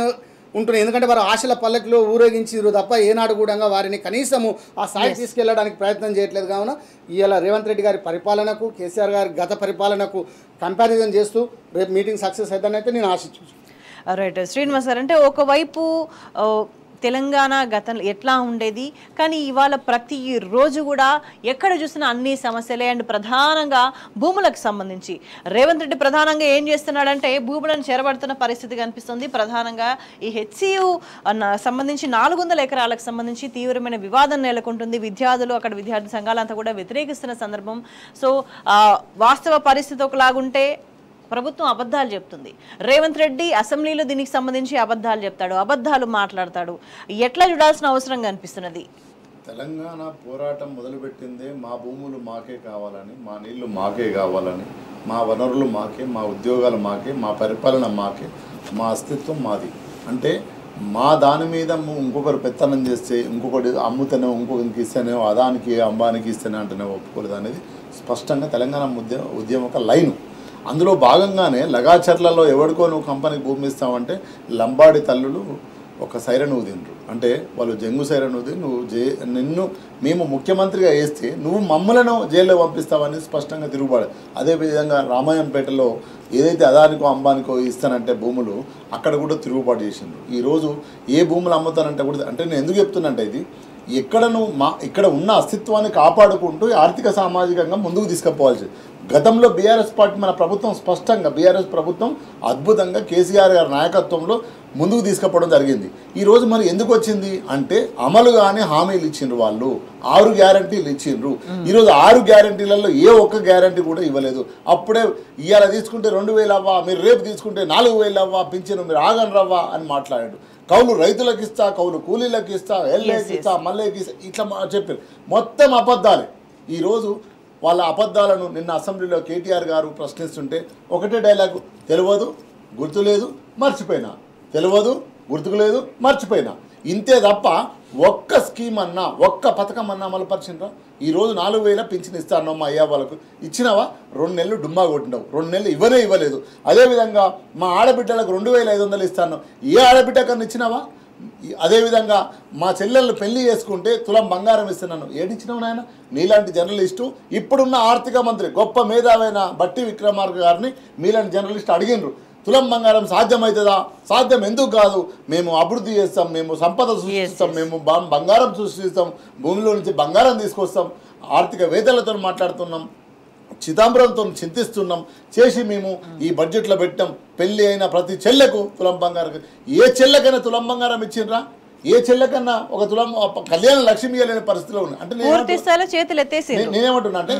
ఉంటున్నాయి. ఎందుకంటే వారు ఆశల పల్లకిలో ఊరేగించారు తప్ప ఏనాడు కూడా వారిని కనీసము ఆ స్థాయికి తీసుకెళ్లడానికి ప్రయత్నం చేయట్లేదు. కావున ఇవాళ రేవంత్ రెడ్డి గారి పరిపాలనకు కేసీఆర్ గారి గత పరిపాలనకు కంపారిజన్ చేస్తూ రేపు మీటింగ్ సక్సెస్ అవుతుందనైతే నేను ఆశించు. రైట్ శ్రీనివాస్ సార్, అంటే ఒకవైపు తెలంగాణ గతంలో ఎట్లా ఉండేది, కానీ ఇవాళ ప్రతి రోజు కూడా ఎక్కడ చూసినా అన్ని సమస్యలే. అండ్ ప్రధానంగా భూములకు సంబంధించి రేవంత్ రెడ్డి ప్రధానంగా ఏం చేస్తున్నాడంటే భూములను చెరబడుతున్న పరిస్థితి కనిపిస్తుంది. ప్రధానంగా ఈ హెచ్సియు సంబంధించి 400 ఎకరాలకు సంబంధించి తీవ్రమైన వివాదం నెలకొంటుంది. విద్యార్థులు అక్కడ విద్యార్థి సంఘాలంతా కూడా వ్యతిరేకిస్తున్న సందర్భం. సో వాస్తవ పరిస్థితి ఒకలాగుంటే ప్రభుత్వం అబద్ధాలు చెప్తుంది, రేవంత్ రెడ్డి అసెంబ్లీలో దీనికి సంబంధించి అబద్ధాలు చెప్తాడు, అబద్ధాలు మాట్లాడతాడు. ఎట్లా చూడాల్సిన అవసరం కనిపిస్తున్నది? తెలంగాణ పోరాటం మొదలుపెట్టిందే మా భూములు మాకే కావాలని, మా నీళ్లు మాకే కావాలని, మా వనరులు మాకే, మా ఉద్యోగాలు మాకే, మా పరిపాలన మాకే, మా అస్తిత్వం మాది. అంటే మా దాని మీద ఇంకొకరు పెత్తనం చేస్తే ఇంకొకటి అమ్ముతేనే ఇంకొకరికి ఇస్తేనే అదానికి అంబానికి ఇస్తేనే అంటేనే ఒప్పుకోలేదు అనేది స్పష్టంగా తెలంగాణ ఉద్యమం ఒక లైను. అందులో భాగంగానే లగాచర్లలో ఎవరికో నువ్వు కంపెనీకి భూమి ఇస్తావంటే లంబాడి తల్లులు ఒక సైరన్ ఊదిండ్రు. అంటే వాళ్ళు జంగు సైరన్ ఊది నిన్ను మేము ముఖ్యమంత్రిగా వేస్తే నువ్వు మమ్మలను జైల్లో పంపిస్తావని స్పష్టంగా తిరుగుబాడు. అదేవిధంగా రామాయంపేటలో ఏదైతే అదానికో అంబానికో ఇస్తానంటే భూములు అక్కడ కూడా తిరుగుబాటు చేసిండ్రు. ఈరోజు ఏ భూములు అమ్ముతానంటే కూడా అంటే నేను ఎందుకు చెప్తున్నంటే ఇది ఇక్కడ ఇక్కడ ఉన్న అస్తిత్వాన్ని కాపాడుకుంటూ ఆర్థిక సామాజికంగా ముందుకు తీసుకుపోవాల్సి. గతంలో బీఆర్ఎస్ పార్టీ మన ప్రభుత్వం స్పష్టంగా బీఆర్ఎస్ ప్రభుత్వం అద్భుతంగా కేసీఆర్ గారి నాయకత్వంలో ముందుకు తీసుకుపోవడం జరిగింది. ఈరోజు మరి ఎందుకు వచ్చింది అంటే అమలుగానే హామీలు ఇచ్చిండ్రు, వాళ్ళు 6 గ్యారంటీలు ఇచ్చిండ్రు. ఈరోజు 6 గ్యారంటీలలో ఏ ఒక్క గ్యారంటీ కూడా ఇవ్వలేదు. అప్పుడే ఇవాళ తీసుకుంటే 2000 అవ్వా, మీరు రేపు తీసుకుంటే 4000 అవ్వా, పింఛను మీరు ఆగని రవ్వా అని మాట్లాడాడు. కౌలు రైతులకు ఇస్తా, కౌలు కూలీలకు ఇస్తా, ఎల్ఏకి ఇస్తా, మల్లెకి ఇస్తా, ఇట్లా చెప్పారు. మొత్తం అబద్ధాలే. ఈరోజు వాళ్ళ అబద్ధాలను నిన్న అసెంబ్లీలో కేటీఆర్ గారు ప్రశ్నిస్తుంటే ఒకటే డైలాగు, తెలియదు గుర్తులేదు మర్చిపోయినా, తెలియదు గుర్తుకు లేదు మర్చిపోయినా, ఇంతే తప్ప ఒక్క స్కీమ్ అన్నా ఒక్క పథకం అన్నా అమలుపరిచిండ్రా? ఈరోజు 4000 పింఛన్ ఇస్తాను మా అయ్యా వాళ్ళకు ఇచ్చినావా? 2 నెలలు డుమ్మా కొట్టినావు, 2 నెలలు ఇవ్వలేదు. అదేవిధంగా మా ఆడబిడ్డలకు 2500 ఇస్తాను, ఏ ఆడబిడ్డకన్నా ఇచ్చినావా? అదేవిధంగా మా చెల్లెళ్ళు పెళ్లి చేసుకుంటే తులం బంగారం ఇస్తున్నాను, ఏడిచ్చినావు నాయన? నీలాంటి జర్నలిస్టు ఇప్పుడున్న ఆర్థిక మంత్రి గొప్ప మేధావైన బట్టి విక్రమార్క గారిని మీలాంటి జర్నలిస్ట్ అడిగినరు, తులం బంగారం సాధ్యమవుతుందా? సాధ్యం ఎందుకు కాదు, మేము అభివృద్ధి చేస్తాం, మేము సంపద సృష్టిస్తాం, మేము బంగారం సృష్టిస్తాం, భూమిలో నుంచి బంగారం తీసుకొస్తాం, ఆర్థికవేత్తలతో మాట్లాడుతున్నాం, చిదంబరంతో చింతిస్తున్నాం, చేసి మేము ఈ బడ్జెట్లో పెట్టాం. పెళ్ళి అయిన ప్రతి చెల్లెకు తులం బంగారం, ఏ చెల్లెకైనా తులం బంగారం ఇచ్చిండ్రా? ఏ చెల్లెకన్నా ఒక తులం కళ్యాణ లక్ష్మి లేని పరిస్థితిలో ఉంది. అంటే నేనేమంటున్నా అంటే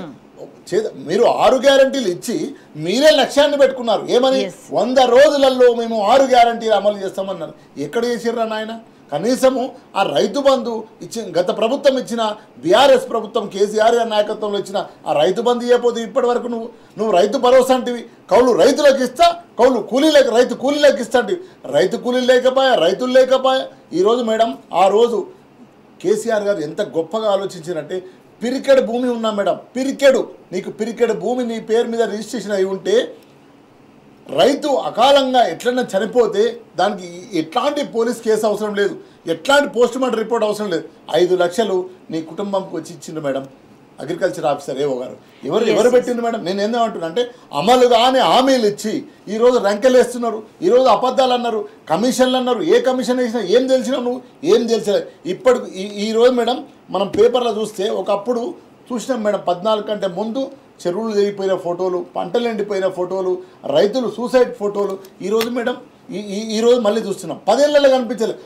మీరు 6 గ్యారంటీలు ఇచ్చి మీరే లక్ష్యాన్ని పెట్టుకున్నారు. ఏమని? 100 రోజులలో మేము 6 గ్యారంటీలు అమలు చేస్తామన్నారు. ఎక్కడ చేసిర్రా నాయన? కనీసము ఆ రైతు బంధు గత ప్రభుత్వం ఇచ్చిన బీఆర్ఎస్ ప్రభుత్వం కేసీఆర్ గారి నాయకత్వంలో ఇచ్చిన ఆ రైతు బంధు ఇవ్వకపోతే ఇప్పటి వరకు నువ్వు రైతు భరోసా అంటివి, కౌలు రైతులకు ఇస్తా, కౌలు కూలీలకు రైతు కూలీలకు ఇస్తా అంటివి. రైతు కూలీలు లేకపోయా, రైతులు లేకపోయా. ఈరోజు మేడం ఆ రోజు కేసీఆర్ గారు ఎంత గొప్పగా ఆలోచించారంటే, పిరికెడు భూమి ఉన్నా మేడం, పిరికెడు భూమి నీ పేరు మీద రిజిస్ట్రేషన్ అయి ఉంటే రైతు అకాలంగా ఎట్లన్నా చనిపోతే దానికి ఎట్లాంటి పోలీస్ కేసు అవసరం లేదు, ఎట్లాంటి పోస్ట్ మార్టం రిపోర్ట్ అవసరం లేదు. 5 లక్షలు నీ కుటుంబంకి వచ్చి ఇచ్చిండు మేడం అగ్రికల్చర్ ఆఫీసర్ ఏవో గారు. ఎవరు పెట్టింది మేడం? నేను ఏందేమంటున్నా అంటే అమలు కానీ హామీలు ఇచ్చి ఈరోజు రంకెలు వేస్తున్నారు, ఈరోజు అబద్ధాలు అన్నారు, కమిషన్లు అన్నారు. ఏ కమిషన్ వేసినా ఏం తెలిసినావు నువ్వు? ఏం తెలిసలేదు. ఇప్పటికి ఈరోజు మేడం మనం పేపర్లో చూస్తే ఒకప్పుడు చూసినాం మేడం, 14 కంటే ముందు చెరువులు తెగిపోయిన ఫోటోలు, పంటలు ఎండిపోయిన ఫోటోలు, రైతులు సూసైడ్ ఫోటోలు. ఈరోజు మేడం ఈరోజు మళ్ళీ చూస్తున్నాం. 10 ఏళ్ళలో కనిపించలేదు.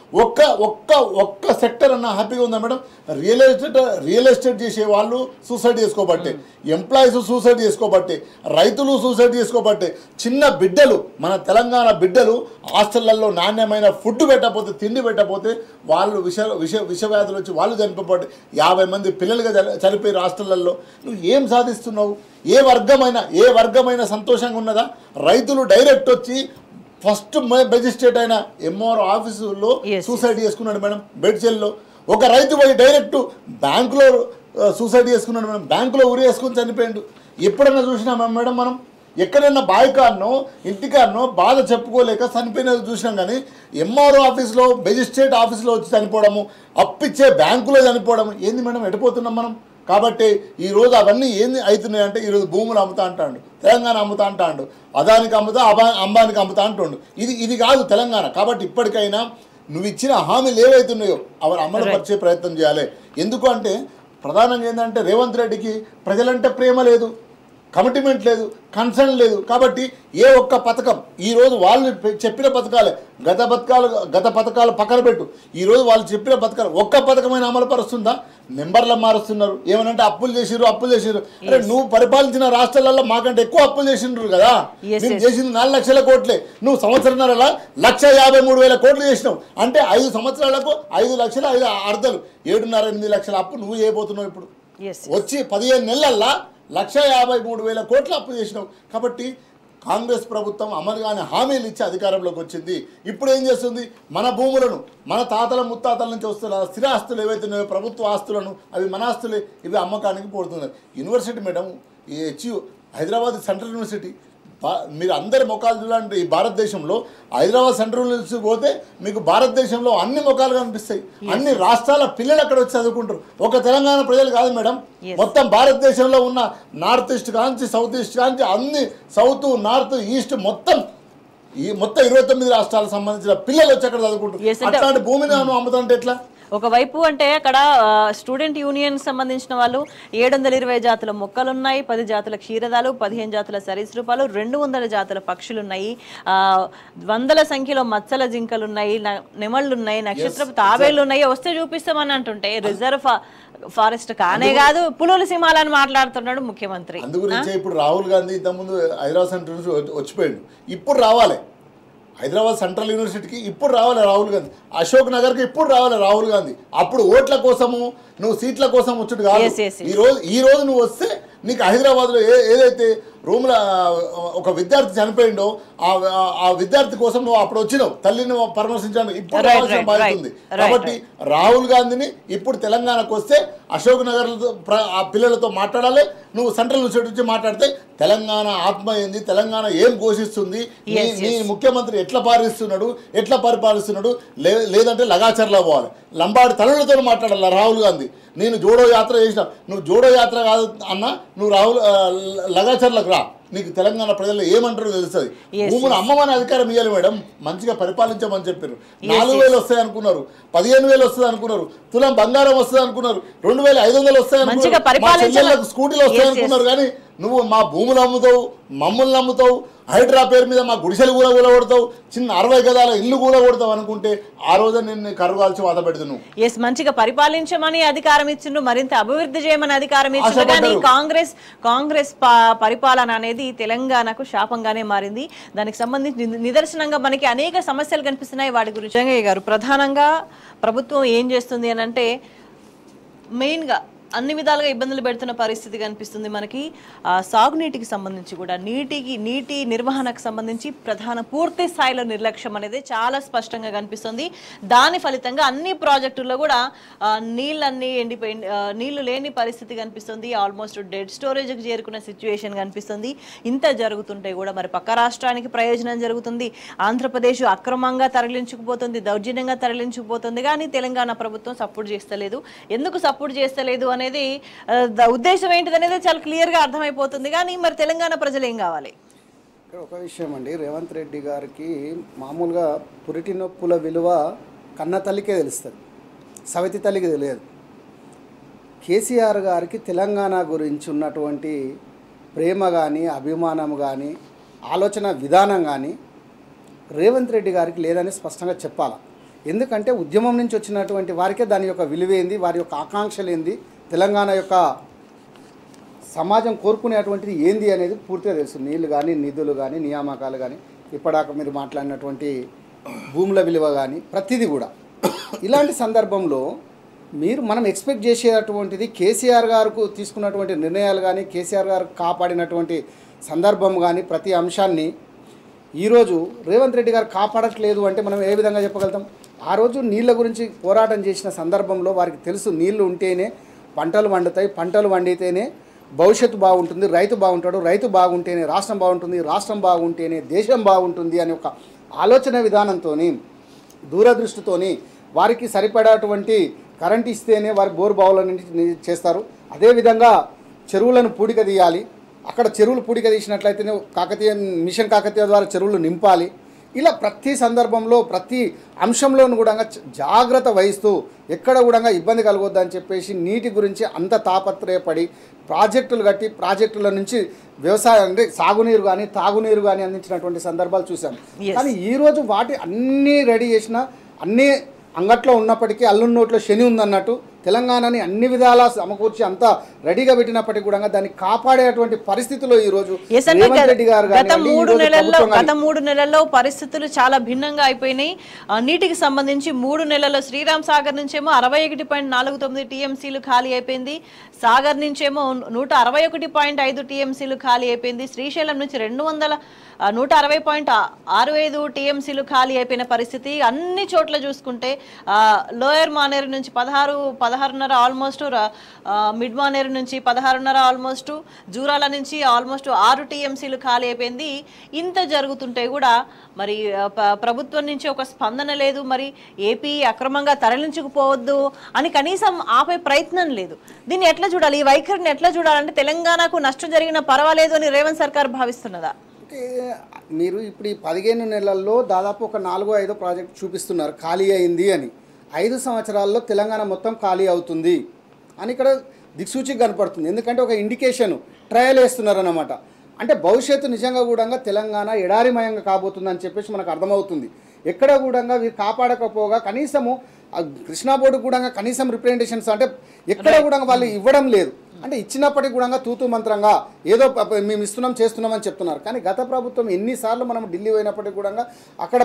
ఒక్క సెక్టర్ అన్న హ్యాపీగా ఉందా మేడం? రియల్ ఎస్టేట్ చేసే వాళ్ళు సూసైడ్ చేసుకోబట్టే, ఎంప్లాయీస్ సూసైడ్ చేసుకోబట్టే, రైతులు సూసైడ్ చేసుకోబట్టే, చిన్న బిడ్డలు మన తెలంగాణ బిడ్డలు హాస్టళ్లలో నాణ్యమైన ఫుడ్ పెట్టకపోతే, తిండి పెట్టకపోతే వాళ్ళు విషవ్యాధులు వచ్చి వాళ్ళు చనిపోబట్టి 50 మంది పిల్లలుగా చనిపోయారు హాస్టళ్లలో. నువ్వు ఏం సాధిస్తున్నావు? ఏ వర్గమైన సంతోషంగా ఉన్నదా? రైతులు డైరెక్ట్ వచ్చి ఫస్ట్ మెజిస్ట్రేట్ అయిన ఎంఆర్ఓ ఆఫీసులో సూసైడ్ చేసుకున్నాడు మేడం, బెడ్చెల్లో. ఒక రైతు పోయి డైరెక్ట్ బ్యాంకులో సూసైడ్ చేసుకున్నాడు మేడం, బ్యాంకులో ఉరి వేసుకుని చనిపోయాడు. ఎప్పుడన్నా చూసినామా మేడం మనం? ఎక్కడైనా బాయికాన్నో ఇంటికాన్నో బాధ చెప్పుకోలేక చనిపోయినది చూసినాం. కానీ ఎంఆర్ఓ ఆఫీస్లో మెజిస్ట్రేట్ ఆఫీస్లో వచ్చి చనిపోవడము, అప్పిచ్చే బ్యాంకులో చనిపోవడం ఏంది మేడం? ఎడిపోతున్నాం మనం. కాబట్టి ఈరోజు అవన్నీ ఏంది అవుతున్నాయి అంటే, ఈరోజు భూములు అమ్ముతా అంటాడు, తెలంగాణ అమ్ముతా అంటాడు, అదానికి అమ్ముతా అంబానికి అమ్ముతా అంటుండు. ఇది కాదు తెలంగాణ. కాబట్టి ఇప్పటికైనా నువ్వు ఇచ్చిన హామీలు ఏవైతున్నాయో అవి అమలు పరిచే ప్రయత్నం చేయాలి. ఎందుకు అంటే ప్రధానంగా ఏంటంటే రేవంత్ రెడ్డికి ప్రజలంటే ప్రేమ లేదు, కమిట్మెంట్ లేదు, కన్సర్న్ లేదు. కాబట్టి ఏ ఒక్క పథకం ఈరోజు వాళ్ళు చెప్పిన పథకాలే, గత పథకాలు పక్కన పెట్టు, ఈరోజు వాళ్ళు చెప్పిన పథకాలు ఒక్క పథకమైన అమలు పరుస్తుందా? నెంబర్లు మారుస్తున్నారు. ఏమనంటే అప్పులు చేసిర్రు. అరే నువ్వు పరిపాలించిన రాష్ట్రాలలో మాకంటే ఎక్కువ అప్పులు చేసిండ్రు కదా. నేను చేసింది 4 లక్షల కోట్లే, నువ్వు సంవత్సరంన్నరలా 1,53,000 కోట్లు చేసినావు. అంటే 5 సంవత్సరాలకు 5 లక్షల 5 అర్ధలు 7.5-8 లక్షల అప్పు నువ్వు చేయబోతున్నావు. ఇప్పుడు వచ్చి 15 నెలల్లో 1,53,000 కోట్ల అప్పు చేసినావు. కాబట్టి కాంగ్రెస్ ప్రభుత్వం అమలు కాని హామీలు ఇచ్చి అధికారంలోకి వచ్చింది. ఇప్పుడు ఏం చేస్తుంది? మన భూములను, మన తాతల ముత్తాతల నుంచి వస్తున్న స్థిరాస్తులు ఏవైతే ఉన్నాయో ప్రభుత్వ ఆస్తులను, అవి మన ఆస్తులే, ఇవి అమ్మకానికి పోతున్నాయి. యూనివర్సిటీ మేడం, ఈ హెచ్యు హైదరాబాద్ సెంట్రల్ యూనివర్సిటీ, మీరు అందరి ముఖాలు చూడండి. ఈ భారతదేశంలో హైదరాబాద్ సెంట్రల్ యూనివర్సిటీ పోతే మీకు భారతదేశంలో అన్ని ముఖాలు కనిపిస్తాయి. అన్ని రాష్ట్రాల పిల్లలు అక్కడ వచ్చి చదువుకుంటారు. ఒక తెలంగాణ ప్రజలు కాదు మేడం, మొత్తం భారతదేశంలో ఉన్న నార్త్ ఈస్ట్ కాంచి సౌత్ ఈస్ట్ కాంచి అన్ని సౌత్ నార్త్ ఈస్ట్ మొత్తం 29 రాష్ట్రాలకు సంబంధించిన పిల్లలు వచ్చి అక్కడ చదువుకుంటారు. అట్లాంటి భూమిని అమ్ముతుంటే ఎట్లా? ఒకవైపు అంటే అక్కడ స్టూడెంట్ యూనియన్ సంబంధించిన వాళ్ళు 720 జాతుల మొక్కలు ఉన్నాయి, 10 జాతుల క్షీరదాలు, 15 జాతుల సరీసృపాలు, 200 జాతుల పక్షులు ఉన్నాయి, వందల సంఖ్యలో మచ్చల జింకలు ఉన్నాయి, నెమళ్ళు ఉన్నాయి, నక్షత్రపు తాబేళ్లు ఉన్నాయి. వస్తే చూపిస్తామని అంటుంటే రిజర్వ్ ఫారెస్ట్ కానే కాదు, పులుల సింహాలని మాట్లాడుతున్నాడు ముఖ్యమంత్రి. అందుగురించి ఇప్పుడు రాహుల్ గాంధీ ఇంతకుముందు హైదరాబాద్ సెంటర్ నుంచి వచ్చిపోయాడు, ఇప్పుడు రావాలి. హైదరాబాద్ సెంట్రల్ యూనివర్సిటీకి ఇప్పుడు రావాలి రాహుల్ గాంధీ, అశోక్ నగర్కి ఇప్పుడు రావాలి రాహుల్ గాంధీ. అప్పుడు ఓట్ల కోసము నువ్వు సీట్ల కోసం వచ్చుడు కాదు. ఈ రోజు నువ్వు వస్తే నీకు హైదరాబాద్లో ఏదైతే రూమ్ల ఒక విద్యార్థి చనిపోయిండో ఆ విద్యార్థి కోసం నువ్వు అప్పుడు వచ్చినావు, తల్లిని పరామర్శించడానికి ఇప్పుడు రావాల్సిన బాధ్యత ఉంది. కాబట్టి రాహుల్ గాంధీని ఇప్పుడు తెలంగాణకు వస్తే అశోక్ నగర్ ఆ పిల్లలతో మాట్లాడాలి. నువ్వు సెంట్రల్ యూనివర్సిటీ నుంచి మాట్లాడితే తెలంగాణ ఆత్మ ఏంది, తెలంగాణ ఏం ఘోషిస్తుంది, నీ ముఖ్యమంత్రి ఎట్లా పరిపాలిస్తున్నాడు, లేదంటే లగాచర్లా పోవాలి, లంబాడి తల్లులతో మాట్లాడాలి రాహుల్ గాంధీ. నేను జోడో యాత్ర చేసిన, నువ్వు జోడో యాత్ర కాదు అన్న, నువ్వు లగాచర్లకు రా, నీకు తెలంగాణ ప్రజలు ఏమంటారో తెలుస్తుంది. భూములు అమ్మమని అధికారం ఇవ్వాలి మేడం, మంచిగా పరిపాలించమని చెప్పారు. 4,000 వస్తాయి అనుకున్నారు, 15,000 వస్తుంది అనుకున్నారు, తులం బంగారం వస్తుంది అనుకున్నారు, 2,500 వస్తాయి అనుకున్నారు, స్కూటీలు వస్తాయి అనుకున్నారు. కానీ నువ్వు మా భూములు అమ్ముతావు, మమ్మల్ని అమ్ముతావు, హైడ్రా పేరు మీద మా గుడిసెలు కూడా కూలగొడతావు, చిన్న 60 గదాల ఇల్లు కూలగొడతావు అనుకుంటే ఆ రోజు నేను కరుగాల్చి వాద పెడుతున్నావు. మంచిగా పరిపాలించమని అధికారం ఇచ్చిండు, మరింత అభివృద్ధి చేయమని అధికారం ఇచ్చిండు. కానీ కాంగ్రెస్ పరిపాలన అనేది తెలంగాణకు శాపంగానే మారింది. దానికి సంబంధించి నిదర్శనంగా మనకి అనేక సమస్యలు కనిపిస్తున్నాయి. వాటి గురించి జంగయ్య గారు, ప్రధానంగా ప్రభుత్వం ఏం చేస్తుంది అని అంటే మెయిన్గా అన్ని విధాలుగా ఇబ్బందులు పెడుతున్న పరిస్థితి కనిపిస్తుంది మనకి. సాగునీటికి సంబంధించి కూడా నీటి నిర్వహణకు సంబంధించి పూర్తి స్థాయిలో నిర్లక్ష్యం అనేది చాలా స్పష్టంగా కనిపిస్తుంది. దాని ఫలితంగా అన్ని ప్రాజెక్టుల్లో కూడా నీళ్ళన్నీ ఎండిపోయి నీళ్లు లేని పరిస్థితి కనిపిస్తుంది. ఆల్మోస్ట్ డెడ్ స్టోరేజ్కి చేరుకున్న సిచ్యువేషన్ కనిపిస్తుంది. ఇంత జరుగుతుంటే కూడా మరి పక్క రాష్ట్రానికి ప్రయోజనం జరుగుతుంది. ఆంధ్రప్రదేశ్ అక్రమంగా తరలించుకుపోతుంది, దౌర్జన్యంగా తరలించుకుపోతుంది. కానీ తెలంగాణ ప్రభుత్వం సపోర్ట్ చేస్తలేదు. ఎందుకు సపోర్ట్ చేస్తలేదు అనేది ఉద్దేశం ఏంటిదనేది చాలా క్లియర్గా అర్థమైపోతుంది. కానీ మరి తెలంగాణ ప్రజలు ఏం కావాలి? ఇక్కడ ఒక విషయం అండి, రేవంత్ రెడ్డి గారికి మామూలుగా పురిటి నొప్పుల విలువ కన్న తల్లికే తెలుస్తుంది, సవతి తల్లికి తెలియదు. కేసీఆర్ గారికి తెలంగాణ గురించి ఉన్నటువంటి ప్రేమ కానీ అభిమానం కానీ ఆలోచన విధానం కానీ రేవంత్ రెడ్డి గారికి లేదని స్పష్టంగా చెప్పాలి. ఎందుకంటే ఉద్యమం నుంచి వచ్చినటువంటి వారికే దాని యొక్క విలువేంది, వారి యొక్క ఆకాంక్షలు ఏంది, తెలంగాణ యొక్క సమాజం కోరుకునేటువంటిది ఏంది అనేది పూర్తిగా తెలుసు. నీళ్లు కానీ నిధులు కానీ నియామకాలు కానీ ఇప్పటిదాకా మీరు మాట్లాడినటువంటి భూముల విలువ కానీ ప్రతిదీ కూడా. ఇలాంటి సందర్భంలో మనం ఎక్స్పెక్ట్ చేసేటువంటిది కేసీఆర్ గారికి తీసుకున్నటువంటి నిర్ణయాలు కానీ కేసీఆర్ గారు కాపాడినటువంటి సందర్భం కానీ ప్రతి అంశాన్ని ఈరోజు రేవంత్ రెడ్డి గారు కాపాడట్లేదు అంటే మనం ఏ విధంగా చెప్పగలుగుతాం? ఆ రోజు నీళ్ళ గురించి పోరాటం చేసిన సందర్భంలో వారికి తెలుసు నీళ్లు ఉంటేనే పంటలు వండుతాయి, పంటలు వండితేనే భవిష్యత్తు బాగుంటుంది, రైతు బాగుంటాడు, రైతు బాగుంటేనే రాష్ట్రం బాగుంటుంది, రాష్ట్రం బాగుంటేనే దేశం బాగుంటుంది అనే ఒక ఆలోచన విధానంతో దూరదృష్టితోని వారికి సరిపడేటువంటి కరెంట్ ఇస్తేనే వారి బోరు బావులని చేస్తారు. అదేవిధంగా చెరువులను పూడిక తీయాలి, అక్కడ చెరువులు పూడిక తీసినట్లయితేనే మిషన్ కాకతీయ ద్వారా చెరువులు నింపాలి. ఇలా ప్రతి సందర్భంలో ప్రతి అంశంలోనూ కూడా జాగ్రత్త వహిస్తూ ఎక్కడ కూడా ఇబ్బంది కలగొద్దని చెప్పేసి నీటి గురించి అంత తాపత్రయపడి ప్రాజెక్టులు కట్టి ప్రాజెక్టుల నుంచి వ్యవసాయం అంటే సాగునీరు కానీ తాగునీరు కానీ అందించినటువంటి సందర్భాలు చూసాం. కానీ ఈరోజు వాటి అన్నీ రెడీ చేసిన అన్నీ అంగట్లో ఉన్నప్పటికీ అల్లు నోట్లో శని ఉందన్నట్టు తెలంగాణని అన్ని విధాలా సమకూర్చి అంతా రెడీగా పెట్టినప్పటికీ కూడా దాన్ని కాపాడేటువంటి పరిస్థితిలో ఈరోజు రేవంత్ రెడ్డి గారు గత 3 నెలల్లో పరిస్థితులు చాలా భిన్నంగా అయిపోయినాయి. నీటికి సంబంధించి 3 నెలల్లో శ్రీరామ్ సాగర్ నుంచేమో 61.49 టీఎంసీలు ఖాళీ అయిపోయింది, సాగర్ నుంచేమో 161.5 టీఎంసీలు ఖాళీ అయిపోయింది, శ్రీశైలం నుంచి 160.65 టీఎంసీలు ఖాళీ అయిపోయిన పరిస్థితి. అన్ని చోట్ల చూసుకుంటే లోయర్ మానేరు నుంచి 16.5 ఆల్మోస్ట్, మిడ్ మానేరు నుంచి 16.5 ఆల్మోస్ట్, జూరాల నుంచి ఆల్మోస్ట్ 6 టీఎంసీలు ఖాళీ అయిపోయింది. ఇంత జరుగుతుంటే కూడా మరి ప్రభుత్వం నుంచి ఒక స్పందన లేదు. మరి ఏపీ అక్రమంగా తరలించుకుపోవద్దు అని కనీసం ఆపే ప్రయత్నం లేదు. దీన్ని ఎట్లా చూడాలి? ఈ వైఖరిని ఎట్లా చూడాలంటే తెలంగాణకు నష్టం జరిగినా పర్వాలేదు అని రేవంత్ సర్కార్ భావిస్తున్నదా? అంటే మీరు ఇప్పుడు ఈ 15 నెలల్లో దాదాపు ఒక 4-5 ప్రాజెక్టు చూపిస్తున్నారు ఖాళీ అయింది అని. 5 సంవత్సరాల్లో తెలంగాణ మొత్తం ఖాళీ అవుతుంది అని ఇక్కడ దిక్సూచికి కనపడుతుంది. ఎందుకంటే ఒక ఇండికేషన్ ట్రయల్ వేస్తున్నారు అన్నమాట. అంటే భవిష్యత్తు నిజంగా కూడా తెలంగాణ ఎడారిమయంగా కాబోతుందని చెప్పేసి మనకు అర్థమవుతుంది. ఎక్కడ కూడా వీరు కాపాడకపోగా కనీసము కృష్ణా బోర్డు కూడా కనీసం రిప్రజెంటేషన్స్ అంటే ఎక్కడ కూడా వాళ్ళు ఇవ్వడం లేదు. అంటే ఇచ్చినప్పటికీ కూడా తూతూ మంత్రంగా ఏదో మేము ఇస్తున్నాం చేస్తున్నామని చెప్తున్నారు. కానీ గత ప్రభుత్వం ఎన్నిసార్లు మనం ఢిల్లీ పోయినప్పటికీ కూడా అక్కడ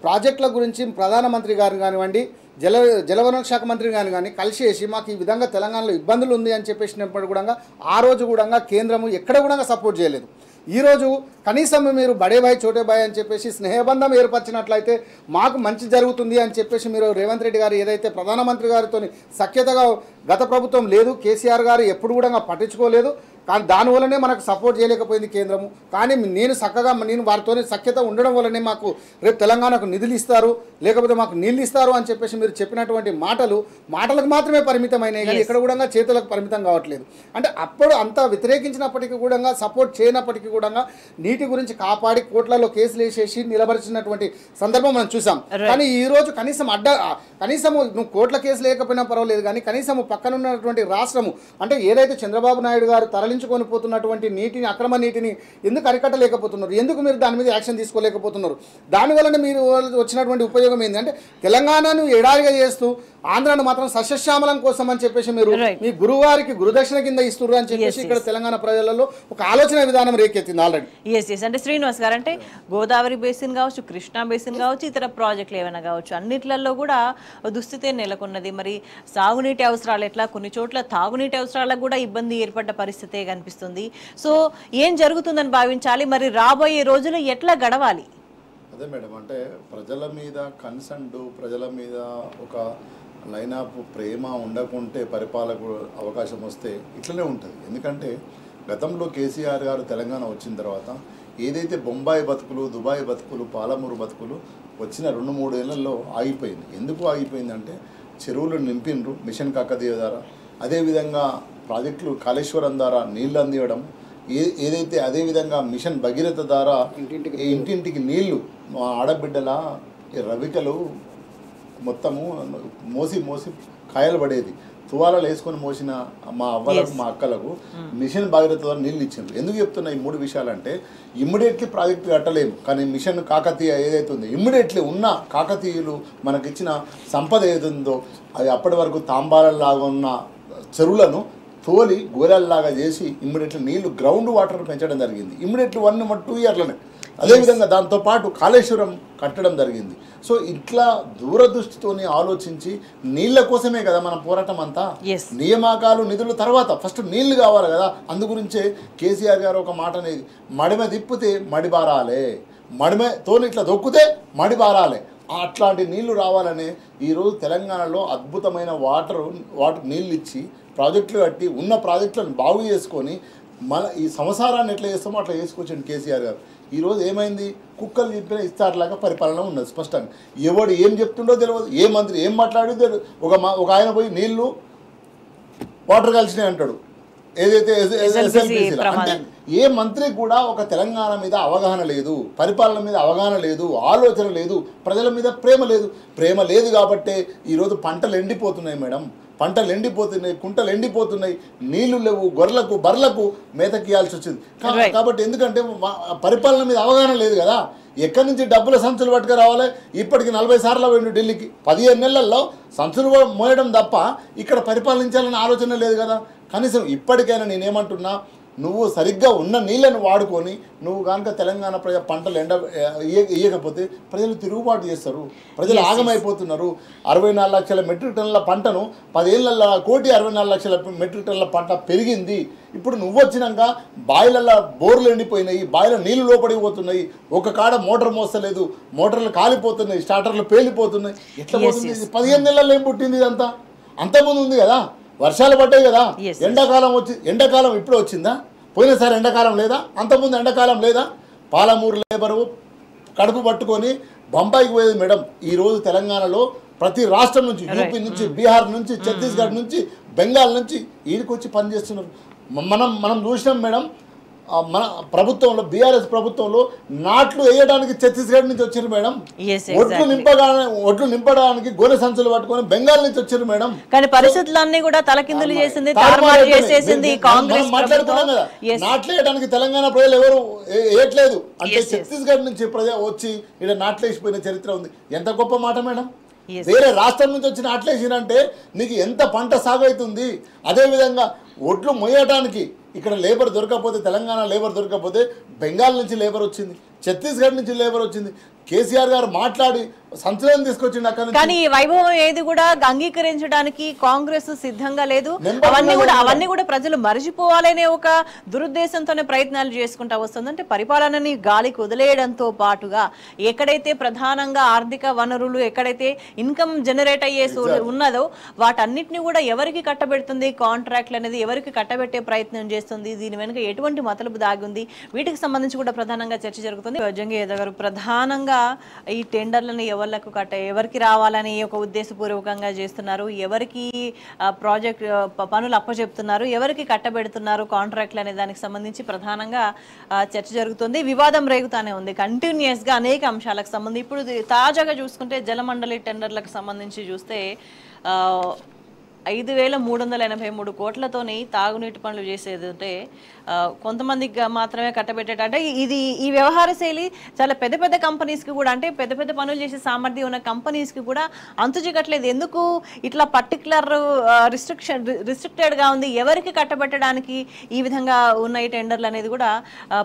ప్రాజెక్టుల గురించి ప్రధానమంత్రి గారు కానివ్వండి, జలవనరుల శాఖ మంత్రి గారు కానీ కలిసేసి మాకు ఈ విధంగా తెలంగాణలో ఇబ్బందులు ఉంది అని చెప్పేసినప్పుడు కూడా ఆ రోజు కూడా కేంద్రము ఎక్కడ కూడా సపోర్ట్ చేయలేదు. ఈరోజు కనీసం మీరు బడే బాయ్ చోటే బాయ్ అని చెప్పేసి స్నేహబంధం ఏర్పరిచినట్లయితే మాకు మంచి జరుగుతుంది అని చెప్పేసి మీరు రేవంత్ రెడ్డి గారు ఏదైతే ప్రధానమంత్రి గారితో సఖ్యతగా గత ప్రభుత్వం లేదు, కేసీఆర్ గారు ఎప్పుడు కూడా పట్టించుకోలేదు. కానీ దానివల్లనే మనకు సపోర్ట్ చేయలేకపోయింది కేంద్రము. కానీ నేను వారితో సఖ్యత ఉండడం వల్లనే మాకు రేపు తెలంగాణకు నిధులు ఇస్తారు, లేకపోతే మాకు నీళ్ళు ఇస్తారు అని చెప్పేసి మీరు చెప్పినటువంటి మాటలకు మాత్రమే పరిమితమైనవి, కానీ ఎక్కడ కూడా చేతులకు పరిమితం కావట్లేదు. అంటే అప్పుడు అంతా వ్యతిరేకించినప్పటికీ కూడా సపోర్ట్ చేయనప్పటికీ కూడా నీటి గురించి కాపాడి కోట్లలో కేసులు వేసేసి నిలబరిచినటువంటి సందర్భం మనం చూసాం. కానీ ఈ రోజు కనీసము నువ్వు కోట్ల కేసు లేకపోయినా పర్వాలేదు, కానీ కనీసము పక్కనున్నటువంటి రాష్ట్రము అంటే ఏదైతే చంద్రబాబు నాయుడు గారు తరలించుకొని పోతున్నటువంటి నీటిని, అక్రమ నీటిని ఎందుకు అరికట్టలేకపోతున్నారు? ఎందుకు మీరు దాని మీద యాక్షన్ తీసుకోలేకపోతున్నారు? దానివల్ల మీరు వచ్చినటువంటి ఉపయోగం ఏంటి అంటే తెలంగాణను ఎడారిగా చేస్తూ ఆంధ్రాను మాత్రం సస్యశ్యామలం కోసం అని చెప్పేసి మీరు మీ గురువారికి గురుదక్షిణ కింద ఇస్తున్నారు అని చెప్పేసి ఇక్కడ తెలంగాణ ప్రజలలో ఒక ఆలోచన విధానం రేకెత్తింది ఆల్రెడీ. ఎస్ అంటే శ్రీనివాస్ గారు, అంటే గోదావరి బేసిన్ కావచ్చు, కృష్ణా బేసిన్ కావచ్చు, ఇతర ప్రాజెక్టులు ఏమైనా కావచ్చు, అన్నిట్లలో కూడా దుస్థితే నెలకొన్నది. మరి సాగునీటి అవసరాలు ఎట్లా, కొన్ని చోట్ల తాగునీటి అవసరాలకు కూడా ఇబ్బంది ఏర్పడ్డ పరిస్థితే కనిపిస్తుంది. సో ఏం జరుగుతుందని భావించాలి, మరి రాబోయే రోజులు ఎట్లా గడవాలి? అదే మేడం, అంటే ప్రజల మీద కన్సర్న్, ప్రజల మీద ఒక లైన్ ఆఫ్ ప్రేమ ఉండకుంటే పరిపాలకు అవకాశం వస్తే ఇట్లనే ఉంటుంది. ఎందుకంటే గతంలో కేసీఆర్ గారు తెలంగాణ వచ్చిన తర్వాత ఏదైతే బొంబాయి బతుకులు, దుబాయ్ బతుకులు, పాలమూరు బతుకులు వచ్చిన 2-3 ఏళ్లలో ఆగిపోయింది. ఎందుకు ఆగిపోయిందంటే చెరువులు నింపిండ్రు మిషన్ కాకతీయ ద్వారా, అదేవిధంగా ప్రాజెక్టులు కాళేశ్వరం ద్వారా నీళ్లు అందివ్వడం, ఏదైతే అదేవిధంగా మిషన్ భగీరథ ద్వారా ఇంటింటికి నీళ్లు ఆడబిడ్డల రవికలు మొత్తము మోసి కాయలు పడేది, తువాలలో వేసుకొని మోసిన మా అవ్వలకు, మా అక్కలకు మిషన్ భగీరథ ద్వారా నీళ్ళు ఇచ్చిండ్రు. ఎందుకు చెప్తున్నా ఈ 3 విషయాలంటే, ఇమ్మీడియట్లీ ప్రాజెక్టు కట్టలేము, కానీ మిషన్ కాకతీయ ఏదైతే ఉందో ఇమ్మీడియట్లీ ఉన్న కాకతీయులు మనకిచ్చిన సంపద ఏదుందో అది అప్పటి వరకు తాంబాలలాగా ఉన్న చెరువులను తోలి గోరెల్లాగా చేసి ఇమ్మీడియట్లీ నీళ్లు గ్రౌండ్ వాటర్ పెంచడం జరిగింది. ఇమ్మీడియట్లీ 1-2 ఇయర్లనే. అదేవిధంగా దాంతోపాటు కాళేశ్వరం కట్టడం జరిగింది. సో ఇట్లా దూరదృష్టితోని ఆలోచించి నీళ్ళ కోసమే కదా మన పోరాటం అంతా. నియామకాలు, నిధులు తర్వాత ఫస్ట్ నీళ్లు కావాలి కదా. అందుగురించే కేసీఆర్ గారు ఒక మాట అనేది, మడిమ తిప్పితే మడిబారాలే, మడిమతో ఇట్లా దొక్కితే మడిబారాలే, అట్లాంటి నీళ్లు రావాలనే ఈరోజు తెలంగాణలో అద్భుతమైన వాటర్ నీళ్ళు ఇచ్చి ప్రాజెక్టులు కట్టి ఉన్న ప్రాజెక్టులను బాగు చేసుకొని మన ఈ సంసారాన్ని ఎట్లా చేస్తామో అట్లా చేసుకొచ్చాడు కేసీఆర్ గారు. ఈరోజు ఏమైంది, కుక్కలు చెప్పిన ఇస్తారులాగా పరిపాలన ఉన్నది స్పష్టంగా. ఎవడు ఏం చెప్తుండో తెలియదు, ఏ మంత్రి ఏం మాట్లాడో తెలియదు. ఒక ఆయన పోయి నీళ్లు వాటర్ కలిసినాయి అంటాడు, ఏదైతే అంటే ఏ మంత్రి కూడా ఒక తెలంగాణ మీద అవగాహన లేదు, పరిపాలన మీద అవగాహన లేదు, ఆలోచన లేదు, ప్రజల మీద ప్రేమ లేదు కాబట్టే ఈరోజు పంటలు ఎండిపోతున్నాయి మేడం. పంటలు ఎండిపోతున్నాయి, కుంటలు ఎండిపోతున్నాయి, నీళ్లు లేవు, గొర్రెలకు బర్రెలకు మేతకియాల్సి వచ్చింది. కాబట్టి ఎందుకంటే పరిపాలన మీద అవగాహన లేదు కదా. ఎక్కడి నుంచి డబ్బుల సంచులు పట్టుకు రావాలి? ఇప్పటికి 40 సార్లు పోయిండు ఢిల్లీకి. 15 నెలల్లో సంచులు మోయడం తప్ప ఇక్కడ పరిపాలించాలనే ఆలోచన లేదు కదా. కనీసం ఇప్పటికైనా నేనేమంటున్నా, నువ్వు సరిగ్గా ఉన్న నీళ్ళను వాడుకొని నువ్వు కనుక తెలంగాణ పంటలు ఇయ్యకపోతే ప్రజలు తిరుగుబాటు చేస్తారు, ప్రజలు ఆగమైపోతున్నారు. 64 లక్షల మెట్రిక్ టన్నుల పంటను 10 ఏళ్ళ 1,64 లక్షల మెట్రిక్ టన్నుల పంట పెరిగింది. ఇప్పుడు నువ్వు వచ్చినాక బాయిలల్లో బోర్లు ఎండిపోయినాయి, బాయిల నీళ్లు లోపడిపోతున్నాయి, ఒక కాడ మోటార్ మోస్తలేదు, మోటార్లు కాలిపోతున్నాయి, స్టార్టర్లు పేలిపోతున్నాయి. ఎట్లా పోతుంది? 15 నెలల్లో ఏం పుట్టింది ఇదంతా? అంతకుముందు ఉంది కదా, వర్షాలు పడ్డాయి కదా, ఎండాకాలం ఇప్పుడు వచ్చిందా? పోయినసారి ఎండాకాలం లేదా? అంతకుముందు ఎండాకాలం లేదా? పాలమూరు లేబరు కడుపు పట్టుకొని బొంబాయికి పోయేది మేడం. ఈరోజు తెలంగాణలో ప్రతి రాష్ట్రం నుంచి, యూపీ నుంచి, బీహార్ నుంచి, ఛత్తీస్గఢ్ నుంచి, బెంగాల్ నుంచి ఈడికి వచ్చి పనిచేస్తున్నారు. మనం చూసినాం మేడం, మన ప్రభుత్వంలో, బీఆర్ఎస్ ప్రభుత్వంలో నాట్లు వేయడానికి ఛత్తీస్గఢ్ నుంచి వచ్చారు మేడం. ఒడ్లు నింపడానికి గోనె సంచులు పట్టుకొని బెంగాల్ నుంచి వచ్చారు మేడం. కానీ పరిస్థితులన్నీ కూడా తలకిందులు చేసింది, తారుమారు చేసేసింది కాంగ్రెస్. మాట్లాడుతున్నాం కదా, నాట్లు వేయడానికి తెలంగాణ ప్రజలు ఎవరు వేయట్లేదు అంటే ఛత్తీస్గఢ్ నుంచి వచ్చి ఇక్కడ నాట్లు వేసిపోయిన చరిత్ర ఉంది. ఎంత గొప్ప మాట మేడం. వేరే రాష్ట్రం నుంచి వచ్చి నాట్లు వేసినంటే నీకు ఎంత పంట సాగు అవుతుంది. అదేవిధంగా ఒడ్లు మొయ్యడానికి ఇక్కడ లేబర్ దొరకకపోతే, తెలంగాణ లేబర్ దొరకకపోతే బెంగాల్ నుంచి లేబర్ వచ్చింది, ఛత్తీస్గఢ్ నుంచి లేబర్ వచ్చింది. కేసీఆర్ గారు మాట్లాడి సంచలనం తీసుకొచ్చింది అక్కడ. కానీ ఈ వైభవం ఏది కూడా అంగీకరించడానికి కాంగ్రెస్ సిద్ధంగా లేదు. అవన్నీ కూడా ప్రజలు మరిచిపోవాలనే ఒక దురుద్దేశంతోనే ప్రయత్నాలు చేసుకుంటా వస్తుంది. అంటే పరిపాలనని గాలికి వదిలేయడంతో పాటుగా ఎక్కడైతే ప్రధానంగా ఆర్థిక వనరులు, ఎక్కడైతే ఇన్కమ్ జనరేట్ అయ్యే ఉన్నదో వాటన్నిటిని కూడా ఎవరికి కట్టబెడుతుంది, కాంట్రాక్ట్లు అనేది ఎవరికి కట్టబెట్టే ప్రయత్నం చేస్తుంది, దీని వెనుక ఎటువంటి మతలబు దాగి ఉంది, వీటికి సంబంధించి కూడా ప్రధానంగా చర్చ జరుగుతుంది. జంగయ్య గారు, ప్రధానంగా ఈ టెండర్లను ఎవరికి రావాలని ఒక ఉద్దేశపూర్వకంగా చేస్తున్నారు, ఎవరికి ప్రాజెక్ట్ పనులు అప్పచెప్తున్నారు, ఎవరికి కట్టబెడుతున్నారు కాంట్రాక్ట్లు అనే దానికి సంబంధించి ప్రధానంగా చర్చ జరుగుతుంది. వివాదం రేగుతానే ఉంది కంటిన్యూస్ గా అనేక అంశాలకు సంబంధించి. ఇప్పుడు తాజాగా చూసుకుంటే జలమండలి టెండర్లకు సంబంధించి చూస్తే 5,383 కోట్లతోని తాగునీటి పనులు చేసేది ఉంటే కొంతమందికి మాత్రమే కట్టబెట్టేట అంటే ఈ వ్యవహార శైలి చాలా పెద్ద పెద్ద కంపెనీస్కి కూడా, అంటే పెద్ద పెద్ద పనులు చేసే సామర్థ్యం ఉన్న కంపెనీస్కి కూడా అంతు చిక్కట్లేదు. ఎందుకు ఇట్లా పర్టికులర్ రిస్ట్రిక్టెడ్గా ఉంది? ఎవరికి కట్టబెట్టడానికి ఈ విధంగా ఉన్నాయి టెండర్లు అనేది కూడా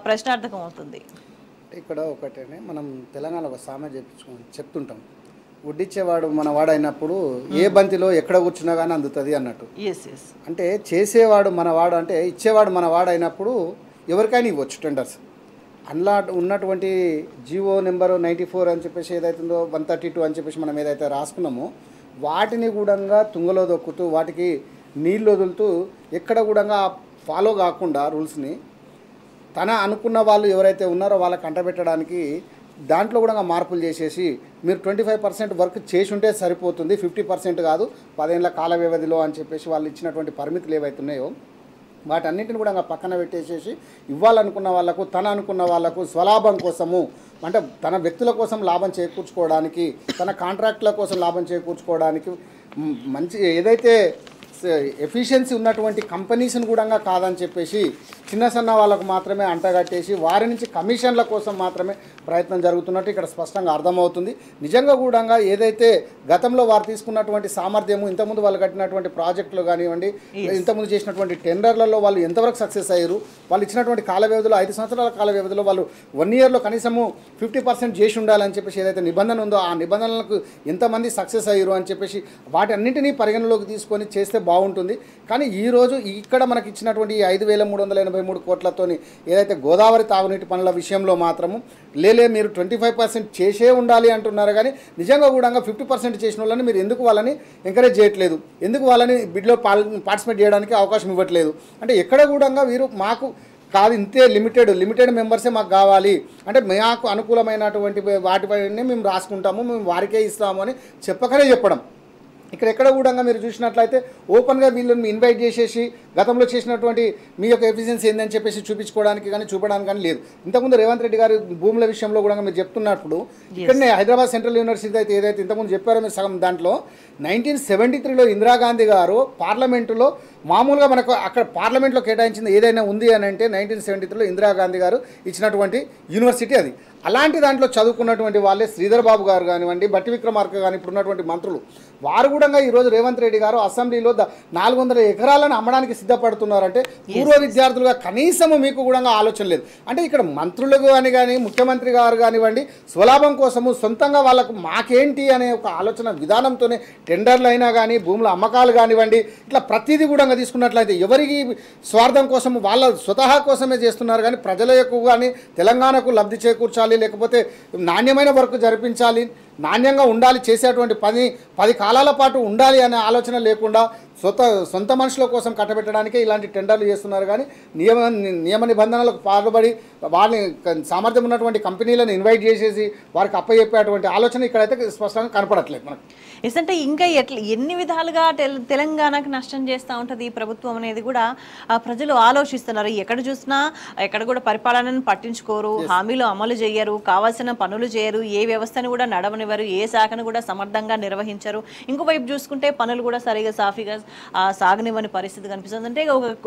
ప్రశ్నార్థకం అవుతుంది. ఇక్కడ ఒకటేనే మనం తెలంగాణ ఒక సామెత చెప్తుంటాం, వడ్డిచ్చేవాడు మన వాడైనప్పుడు ఏ బంతిలో ఎక్కడ కూర్చున్నా కానీ అందుతుంది అన్నట్టు. అంటే చేసేవాడు మనవాడు, అంటే ఇచ్చేవాడు మన వాడైనప్పుడు ఎవరికైనా ఇవ్వచ్చు టెండర్స్. అందులో ఉన్నటువంటి జీవో నెంబరు 94 అని చెప్పేసి ఏదైతుందో 132 అని చెప్పేసి మనం ఏదైతే రాసుకున్నామో వాటిని కూడా తుంగలో దొక్కుతూ వాటికి నీళ్ళు వదులుతూ ఎక్కడ కూడా ఫాలో కాకుండా రూల్స్ని తన అనుకున్న వాళ్ళు ఎవరైతే ఉన్నారో వాళ్ళకి అంటబెట్టడానికి దాంట్లో కూడా మార్పులు చేసేసి మీరు 25% వర్క్ చేసి ఉంటే సరిపోతుంది, 50% కాదు 10 ఏళ్ల కాల వ్యవధిలో అని చెప్పేసి వాళ్ళు ఇచ్చినటువంటి పరిమితులు ఏవైతున్నాయో వాటన్నింటిని కూడా పక్కన పెట్టేసేసి ఇవ్వాలనుకున్న వాళ్ళకు, తన అనుకున్న వాళ్ళకు స్వలాభం కోసము, అంటే తన వ్యక్తుల కోసం లాభం చేకూర్చుకోవడానికి, తన కాంట్రాక్టుల కోసం లాభం చేకూర్చుకోవడానికి మంచి ఏదైతే ఎఫిషియన్సీ ఉన్నటువంటి కంపెనీస్ని కూడా కాదని చెప్పేసి చిన్న సన్న వాళ్ళకు మాత్రమే అంటగట్టేసి వారి నుంచి కమిషన్ల కోసం మాత్రమే ప్రయత్నం జరుగుతున్నట్టు ఇక్కడ స్పష్టంగా అర్థమవుతుంది. నిజంగా కూడా ఏదైతే గతంలో వారు తీసుకున్నటువంటి సామర్థ్యము, ఇంతకుముందు వాళ్ళు కట్టినటువంటి ప్రాజెక్టులు కానివ్వండి, ఇంతకుముందు చేసినటువంటి టెండర్లలో వాళ్ళు ఎంతవరకు సక్సెస్ అయ్యారు, వాళ్ళు ఇచ్చినటువంటి కాల వ్యవధిలో 5 సంవత్సరాల కాల వ్యవధిలో వాళ్ళు 1 ఇయర్లో కనీసము 50% చేసి ఉండాలని చెప్పేసి ఏదైతే నిబంధన ఉందో ఆ నిబంధనలకు ఎంతమంది సక్సెస్ అయ్యారు అని చెప్పేసి వాటి అన్నింటినీ పరిగణలోకి తీసుకొని చేస్తే బాగుంటుంది. కానీ ఈరోజు ఇక్కడ మనకి ఇచ్చినటువంటి 5,383 కోట్లతోని ఏదైతే గోదావరి తాగునీటి పనుల విషయంలో మాత్రము మీరు 25% చేసే ఉండాలి అంటున్నారు. కానీ నిజంగా కూడా 50% చేసిన వాళ్ళని మీరు ఎందుకు వాళ్ళని ఎంకరేజ్ చేయట్లేదు, ఎందుకు వాళ్ళని బిడ్లో పార్టిసిపేట్ చేయడానికి అవకాశం ఇవ్వట్లేదు? అంటే ఎక్కడ కూడా వీరు మాకు కాదు, ఇంతే లిమిటెడ్ మెంబర్సే మాకు కావాలి, అంటే మాకు అనుకూలమైనటువంటి వాటిపైనే మేము రాసుకుంటాము, మేము వారికే ఇస్తాము అని చెప్పకనే చెప్పడం. ఎక్కడ కూడా మీరు చూసినట్లయితే ఓపెన్గా వీళ్ళని ఇన్వైట్ చేసేసి గతంలో చేసినటువంటి మీ యొక్క ఎఫిషియన్సీ ఏందని చెప్పేసి చూపించుకోవడానికి కానీ చూపడానికి కానీ లేదు. ఇంతకుముందు రేవంత్ రెడ్డి గారు భూముల విషయంలో కూడా మీరు చెప్తున్నప్పుడు ఇక్కడనే హైదరాబాద్ సెంట్రల్ యూనివర్సిటీ అయితే ఏదైతే ఇంతకుముందు చెప్పారో మీరు సగం దాంట్లో 1973లో ఇందిరాగాంధీ గారు పార్లమెంటులో మామూలుగా మనకు అక్కడ పార్లమెంట్లో కేటాయించింది ఏదైనా ఉంది అని అంటే 1973లో ఇందిరాగాంధీ గారు ఇచ్చినటువంటి యూనివర్సిటీ అది. అలాంటి దాంట్లో చదువుకున్నటువంటి వాళ్ళే శ్రీధర్ బాబు గారు కానివ్వండి, బట్టి విక్రమార్క కానీ ఇప్పుడు ఉన్నటువంటి మంత్రులు వారు కూడా ఈరోజు రేవంత్ రెడ్డి గారు అసెంబ్లీలో 400 ఎకరాలను అమ్మడానికి సిద్ధపడుతున్నారంటే పూర్వ విద్యార్థులుగా కనీసము మీకు కూడా ఆలోచన లేదు. అంటే ఇక్కడ మంత్రులు కానీ ముఖ్యమంత్రి గారు కానివ్వండి స్వలాభం కోసము సొంతంగా వాళ్ళకు మాకేంటి అనే ఒక ఆలోచన విధానంతోనే టెండర్లు అయినా కానీ భూముల అమ్మకాలు కానివ్వండి ఇట్లా ప్రతిదీ కూడా తీసుకున్నట్లయితే ఎవరికి స్వార్థం కోసం వాళ్ళ స్వతహా కోసమే చేస్తున్నారు. కానీ ప్రజలకు కానీ తెలంగాణకు లబ్ధి చేకూర్చాలి, లేకపోతే నాణ్యమైన వర్క్ జరిపించాలి, నాణ్యంగా ఉండాలి, చేసేటువంటి 10 కాలాల పాటు ఉండాలి అనే ఆలోచన లేకుండా సొంత మనుషుల కోసం కట్టబెట్టడానికే ఇలాంటి టెండర్లు చేస్తున్నారు. కానీ నియమ నిబంధనలకు పాల్పడి వారిని సామర్థ్యం ఉన్నటువంటి కంపెనీలను ఇన్వైట్ చేసేసి వారికి అప్పచెప్పేటువంటి ఆలోచన ఇక్కడైతే స్పష్టంగా కనపడట్లేదు మనకు. అంటే ఇంకా ఎన్ని విధాలుగా తెలంగాణకు నష్టం చేస్తూ ఉంటుంది ఈ ప్రభుత్వం అనేది కూడా ప్రజలు ఆలోచిస్తున్నారు. ఎక్కడ చూసినా ఎక్కడ కూడా పరిపాలనను పట్టించుకోరు, హామీలు అమలు చేయరు, కావాల్సిన పనులు చేయరు, ఏ వ్యవస్థను కూడా నడవనివ్వరు, ఏ శాఖను కూడా సమర్థంగా నిర్వహించరు. ఇంకోవైపు చూసుకుంటే పనులు కూడా సరిగా సాఫీగా సాగనివ్వని పరిస్థితి కనిపిస్తుంది. అంటే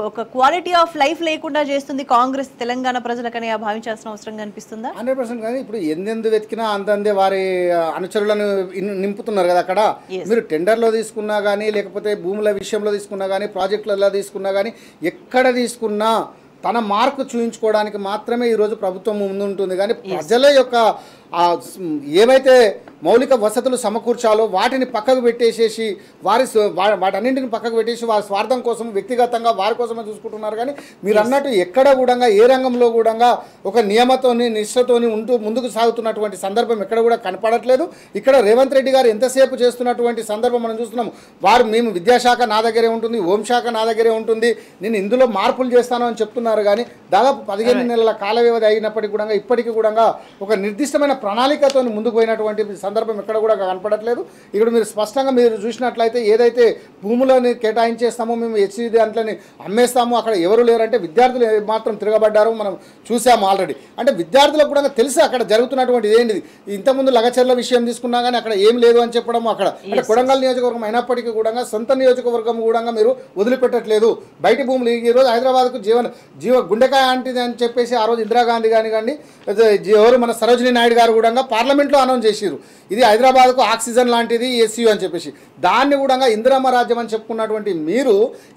ఒక క్వాలిటీ ఆఫ్ లైఫ్ లేకుండా చేస్తుంది కాంగ్రెస్ తెలంగాణ ప్రజలకని భావించాల్సిన అవసరం కనిపిస్తుందా? 100%. కానీ ఇప్పుడు ఎందెందు వెతికినా అందందే వారి అనుచరులను నింపుతున్నారు కదా. అక్కడ మీరు టెండర్లో తీసుకున్నా కానీ లేకపోతే భూముల విషయంలో తీసుకున్నా కానీ ప్రాజెక్టులలో తీసుకున్నా కానీ ఎక్కడ తీసుకున్నా తన మార్కు చూపించుకోవడానికి మాత్రమే ఈరోజు ప్రభుత్వం ముందుంటుంది. కానీ ప్రజల యొక్క ఏవైతే మౌలిక వసతులు సమకూర్చాలో వాటిని పక్కకు పెట్టేసేసి వాటన్నింటిని పక్కకు పెట్టేసి వారి స్వార్థం కోసం వ్యక్తిగతంగా వారి కోసమే చూసుకుంటున్నారు. కానీ మీరు అన్నట్టు ఎక్కడ కూడా ఏ రంగంలో కూడా ఒక నియమతోని నిష్ఠతోని ఉంటూ ముందుకు సాగుతున్నటువంటి సందర్భం ఎక్కడ కూడా కనపడట్లేదు. ఇక్కడ రేవంత్ రెడ్డి గారు ఎంతసేపు చేస్తున్నటువంటి సందర్భం మనం చూస్తున్నాము. మేము విద్యాశాఖ నా దగ్గరే ఉంటుంది, హోంశాఖ నా దగ్గరే ఉంటుంది, నేను ఇందులో మార్పులు చేస్తాను అని చెప్తున్నారు. కానీ దాదాపు 15 నెలల కాల వ్యవధి అయినప్పటికీ కూడా ఇప్పటికీ కూడా ఒక నిర్దిష్టమైన ప్రణాళికతో ముందుకు పోయినటువంటి సందర్భం ఎక్కడ కూడా కనపడట్లేదు. ఇక్కడ మీరు స్పష్టంగా మీరు చూసినట్లయితే ఏదైతే భూములని కేటాయించేస్తామో మేము హెచ్సి దాంట్లోని అమ్మేస్తాము, అక్కడ ఎవరు లేరంటే విద్యార్థులు మాత్రం తిరగబడ్డారు, మనం చూసాము ఆల్రెడీ. అంటే విద్యార్థులకు కూడా తెలుసు అక్కడ జరుగుతున్నటువంటి ఏంటిది. ఇంతకుముందు లగచర్ల విషయం తీసుకున్నా కానీ అక్కడ ఏం లేదు అని చెప్పడం, అక్కడ అంటే కొడంగల్ నియోజకవర్గం అయినప్పటికీ కూడా సొంత నియోజకవర్గం కూడా మీరు వదిలిపెట్టట్లేదు. బయట భూములు ఈరోజు హైదరాబాద్కు జీవ గుండెకాయ అంటిది అని చెప్పేసి ఆ రోజు ఇందిరాగాంధీ కానీ ఎవరు మన సరోజినీ నాయుడు గారు కూడా పార్లమెంట్లో అనౌన్స్ చేసిరు, ఇది హైదరాబాద్కు ఆక్సిజన్ లాంటిది ఎస్యూ అని చెప్పేసి. దాన్ని కూడా ఇందిరమ్మ రాజ్యం అని చెప్పుకున్నటువంటి మీరు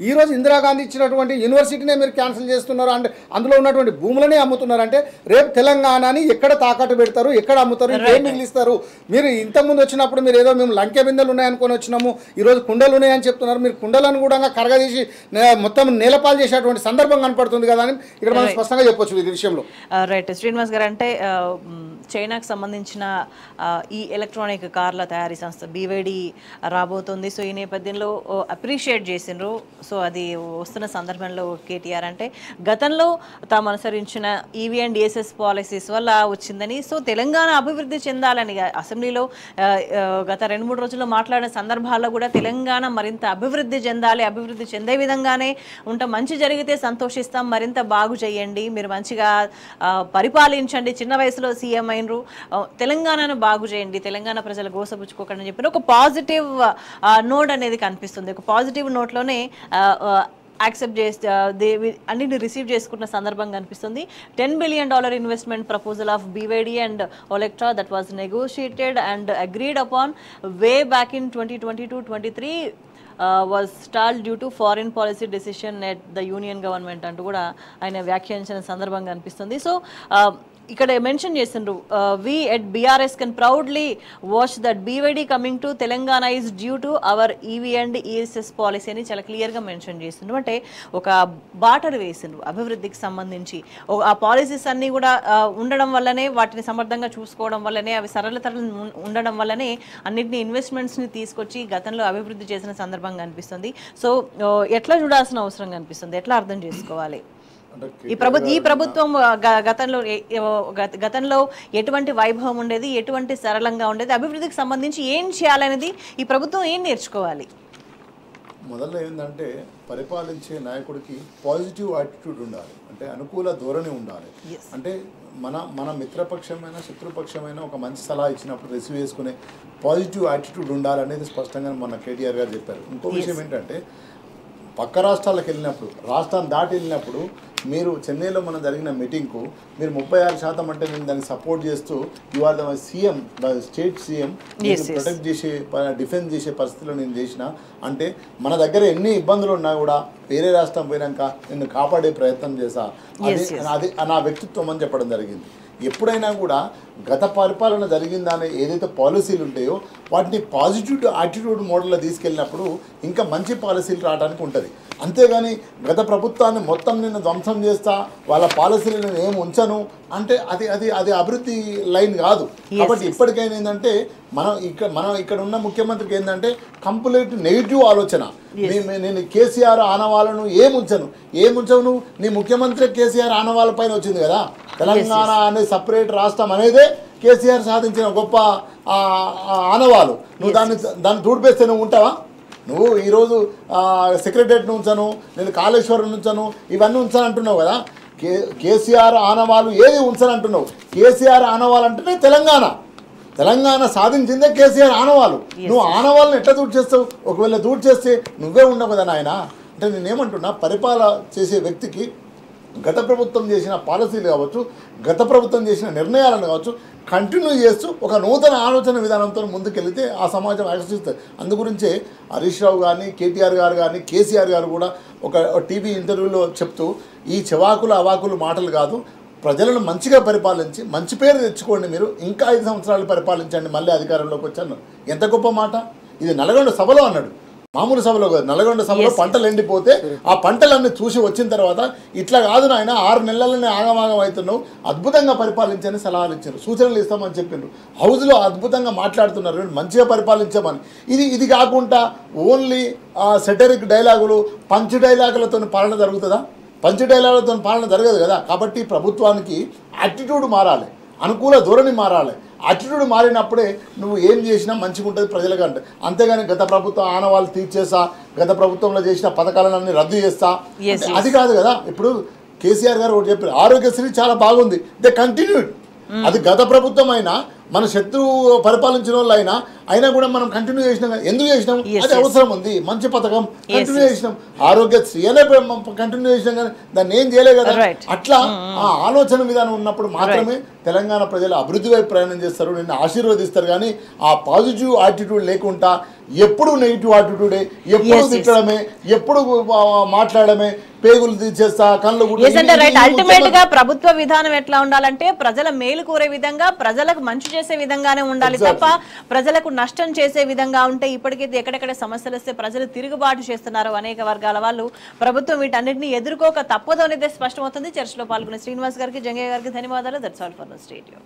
ఈరోజు ఇందిరాగాంధీ ఇచ్చినటువంటి యూనివర్సిటీనే మీరు క్యాన్సిల్ చేస్తున్నారు. అంటే అందులో ఉన్నటువంటి భూములనే అమ్ముతున్నారంటే రేపు తెలంగాణని ఎక్కడ తాకట్టు పెడతారు, ఎక్కడ అమ్ముతారు, ఏం మిగిలిస్తారు? మీరు ఇంతకుముందు వచ్చినప్పుడు మీరు ఏదో మేము లంకె బిందెలు ఉన్నాయనుకొని వచ్చినాము, ఈరోజు కుండలు ఉన్నాయని చెప్తున్నారు. మీరు కుండలను కూడా కరగదీసి మొత్తం నేలపాలు చేసేటువంటి సందర్భం కనపడుతుంది కదా అని ఇక్కడ మనం స్పష్టంగా చెప్పొచ్చు ఈ విషయంలో. రైట్ శ్రీనివాస్ గారు, అంటే చైనాకు సంబంధించిన ఈ ఎలక్ట్రానిక్ కార్ల తయారీ సంస్థ BYD రాబోతుంది. సో ఈ నేపథ్యంలో అప్రిషియేట్ చేసిండ్రు. సో అది వస్తున్న సందర్భంలో KTR అంటే గతంలో తాము అనుసరించిన EV అండ్ DSS పాలసీస్ వల్ల వచ్చిందని, సో తెలంగాణ అభివృద్ధి చెందాలని అసెంబ్లీలో గత 2-3 రోజుల్లో మాట్లాడిన సందర్భాల్లో కూడా తెలంగాణ మరింత అభివృద్ధి చెందాలి, అభివృద్ధి చెందే విధంగానే ఉంటాం, మంచి జరిగితే సంతోషిస్తాం, మరింత బాగు చేయండి, మీరు మంచిగా పరిపాలించండి, చిన్న వయసులో సీఎం అయినరు, తెలంగాణను బాగు చేయండి, తెలంగాణ ప్రజలు గోసపుచ్చుకోకండి అని చెప్పి ఒక పాజిటివ్ నోట్ అనేది కనిపిస్తుంది. ఒక పాజిటివ్ నోట్లోనే యాక్సెప్ట్ చేసి అన్నింటిని రిసీవ్ చేసుకున్న సందర్భం కనిపిస్తుంది. $10 billion investment proposal of BYD and Olectra that was negotiated and agreed upon way back in 2022-23 was stalled due to foreign policy decision at the union government అంటూ కూడా ఆయన వ్యాఖ్యానించిన సందర్భం కనిపిస్తుంది. సో ఇక్కడ మెన్షన్ చేసిండ్రు, we at BRS can proudly watch that BYD coming to Telangana is due to our EV and ESS policy అని చాలా క్లియర్గా మెన్షన్ చేసిండ్రు. అంటే ఒక బాటలు వేసిండ్రు అభివృద్ధికి సంబంధించి. ఆ పాలసీస్ అన్నీ కూడా ఉండడం వల్లనే, వాటిని సమర్థంగా చూసుకోవడం వల్లనే, అవి సరళతలు ఉండడం వల్లనే అన్నింటినీ ఇన్వెస్ట్మెంట్స్ని తీసుకొచ్చి గతంలో అభివృద్ధి చేసిన సందర్భం కనిపిస్తుంది. సో ఎట్లా చూడాల్సిన అవసరం కనిపిస్తుంది, ఎట్లా అర్థం చేసుకోవాలి? ఈ ప్రభుత్వం గతంలో ఎటువంటి వైభవం ఉండేది, ఎటువంటి సరళంగా ఉండేది, అభివృద్ధికి సంబంధించి ఏం చేయాలనేది ఈ ప్రభుత్వం ఏం నేర్చుకోవాలి? మొదల్లో ఏంటంటే పరిపాలించే నాయకుడికి పాజిటివ్ యాటిట్యూడ్ ఉండాలి, అంటే అనుకూల ధోరణి ఉండాలి. అంటే మన మిత్రపక్షమైన శత్రుపక్షమైన ఒక మంచి సలహా ఇచ్చినప్పుడు రిసీవ్ చేసుకునే పాజిటివ్ యాటిట్యూడ్ ఉండాలనేది స్పష్టంగా మన KTR గారు చెప్పారు. ఇంకో విషయం ఏంటంటే పక్క రాష్ట్రాలకు వెళ్ళినప్పుడు, రాష్ట్రాన్ని దాటి వెళ్ళినప్పుడు, మీరు చెన్నైలో మనం జరిగిన మీటింగ్కు మీరు 36% అంటే నేను దాన్ని సపోర్ట్ చేస్తూ you are the CM, state CM, protect చేసే డిఫెన్స్ చేసే పరిస్థితిలో నేను చేసిన అంటే మన దగ్గర ఎన్ని ఇబ్బందులు ఉన్నా కూడా వేరే రాష్ట్రం పోయినాక నిన్ను కాపాడే ప్రయత్నం చేశా, అది నా వ్యక్తిత్వం అని చెప్పడం జరిగింది. ఎప్పుడైనా కూడా గత పరిపాలన జరిగిందనే ఏదైతే పాలసీలు ఉంటాయో వాటిని పాజిటివ్ యాటిట్యూడ్ మోడల్లో తీసుకెళ్ళినప్పుడు ఇంకా మంచి పాలసీలు రావడానికి ఉంటుంది. అంతేగాని గత ప్రభుత్వాన్ని మొత్తం నేను ధ్వంసం చేస్తా, వాళ్ళ పాలసీలు నేను ఏమి ఉంచను అంటే అది అభివృద్ధి లైన్ కాదు. కాబట్టి ఇప్పటికైనా ఏంటంటే మనం ఇక్కడ ఉన్న ముఖ్యమంత్రికి ఏంటంటే కంప్లీట్ నెగిటివ్ ఆలోచన. నేను KCR ఆనవాళ్ళను ఏముంచవు నీ ముఖ్యమంత్రి KCR ఆనవాళ్ళ పైన వచ్చింది కదా. తెలంగాణ అనే సపరేట్ రాష్ట్రం అనేదే KCR సాధించిన గొప్ప ఆనవాళ్ళు. నువ్వు దాన్ని తూడిపేస్తే నువ్వు ఉంటావా? నువ్వు ఈరోజు సెక్రటరియట్ను ఉంచను, నేను కాళేశ్వరం ఉంచను, ఇవన్నీ ఉంచను అంటున్నావు కదా. KCR ఆనవాళ్ళు ఏది ఉంచను అంటున్నావు. KCR ఆనవాళ్ళు అంటేనే తెలంగాణ సాధించిందే KCR ఆనవాళ్ళు. నువ్వు ఆనవాళ్ళని ఎట్లా దూడు చేస్తావు? ఒకవేళ దూడు చేస్తే నువ్వే ఉండవు కదా నాయన. అంటే నేనేమంటున్నా, పరిపాలన చేసే వ్యక్తికి గత ప్రభుత్వం చేసిన పాలసీలు కావచ్చు, గత ప్రభుత్వం చేసిన నిర్ణయాలను కావచ్చు కంటిన్యూ చేస్తూ ఒక నూతన ఆలోచన విధానంతో ముందుకెళ్తే ఆ సమాజం ఆకర్షిస్తుంది. అందుగురించే హరీష్ రావు కానీ, KTR గారు కానీ, KCR గారు కూడా ఒక టీవీ ఇంటర్వ్యూలో చెప్తూ ఈ చెవాకులు అవాకులు మాటలు కాదు, ప్రజలను మంచిగా పరిపాలించి మంచి పేరు తెచ్చుకోండి, మీరు ఇంకా 5 సంవత్సరాలు పరిపాలించండి, మళ్ళీ అధికారంలోకి వచ్చాను. ఎంత గొప్ప మాట ఇది! నల్గొండ సభలో అన్నాడు, మామూలు సభలో కాదు. నల్గొండ సభలో పంటలు ఎండిపోతే ఆ పంటలన్నీ చూసి వచ్చిన తర్వాత ఇట్లా కాదు నాయన, 6 నెలలనే ఆగమాగం అవుతున్నావు, అద్భుతంగా పరిపాలించని సలహాలు ఇచ్చారు, సూచనలు ఇస్తామని చెప్పిండ్రు. హౌస్లో అద్భుతంగా మాట్లాడుతున్నారు, మంచిగా పరిపాలించామని. ఇది కాకుండా ఓన్లీ సెటరిక్ డైలాగులు, పంచ్ డైలాగులతో పాలన జరుగుతుందా? పంచ్ డైలాగులతో పాలన జరగదు కదా. కాబట్టి ప్రభుత్వానికి యాటిట్యూడ్ మారాలి, అనుకూల ధోరణి మారాలి. అటిట్యూడ్ మారినప్పుడే నువ్వు ఏం చేసినా మంచిగా ఉంటుంది ప్రజలకు అంటే. అంతేగాని గత ప్రభుత్వం ఆనవాళ్ళు తీర్చేస్తా, గత ప్రభుత్వంలో చేసిన పథకాలన్నీ రద్దు చేస్తా అంటే అది కాదు కదా. ఇప్పుడు కేసీఆర్ గారు ఒకటి చెప్పారు, ఆరోగ్యశ్రీ చాలా బాగుంది, దే కంటిన్యూడ్. అది గత ప్రభుత్వం అయినా మన శత్రువు పరిపాలించిన వాళ్ళు అయినా కూడా మనం కంటిన్యూ చేసినాం. ఎందుకు చేసినాం? అది అవసరం ఉంది, మంచి పథకం కంటిన్యూ చేసినాం. ఆరోగ్యశ్రీ అనే కంటిన్యూ చేసినాం కానీ దాన్ని ఏం చేయలే కదా. అట్లా ఆ ఆలోచన విధానం ఉన్నప్పుడు మాత్రమే తెలంగాణ ప్రజలు అభివృద్ధి వైపు ప్రయాణం చేస్తారు, నిన్ను ఆశీర్వదిస్తారు. కానీ ఆ పాజిటివ్ యాటిట్యూడ్ లేకుండా ఎప్పుడు నెగిటివ్ యాటిట్యూడే, ఎప్పుడు తిట్టడమే, ఎప్పుడు మాట్లాడమే, పేగులు తీసేస్తా, కళ్ళు అల్టిమేట్ గా ప్రభుత్వ విధానం ఎట్లా ఉండాలంటే ప్రజల మేలు కోరే విధంగా, ప్రజలకు మంచి చేసే విధంగానే ఉండాలి తప్ప ప్రజలకు నష్టం చేసే విధంగా ఉంటే ఇప్పటికైతే ఎక్కడెక్కడ సమస్యలు వస్తే ప్రజలు తిరుగుబాటు చేస్తున్నారు అనేక వర్గాల వాళ్ళు. ప్రభుత్వం వీటన్నిటిని ఎదుర్కోక తప్పదు అనేది స్పష్టమవుతుంది. చర్చలో పాల్గొన్న శ్రీనివాస్ గారికి, జంగయ్య గారికి ధన్యవాదాలు. That's all for the స్టేడియో.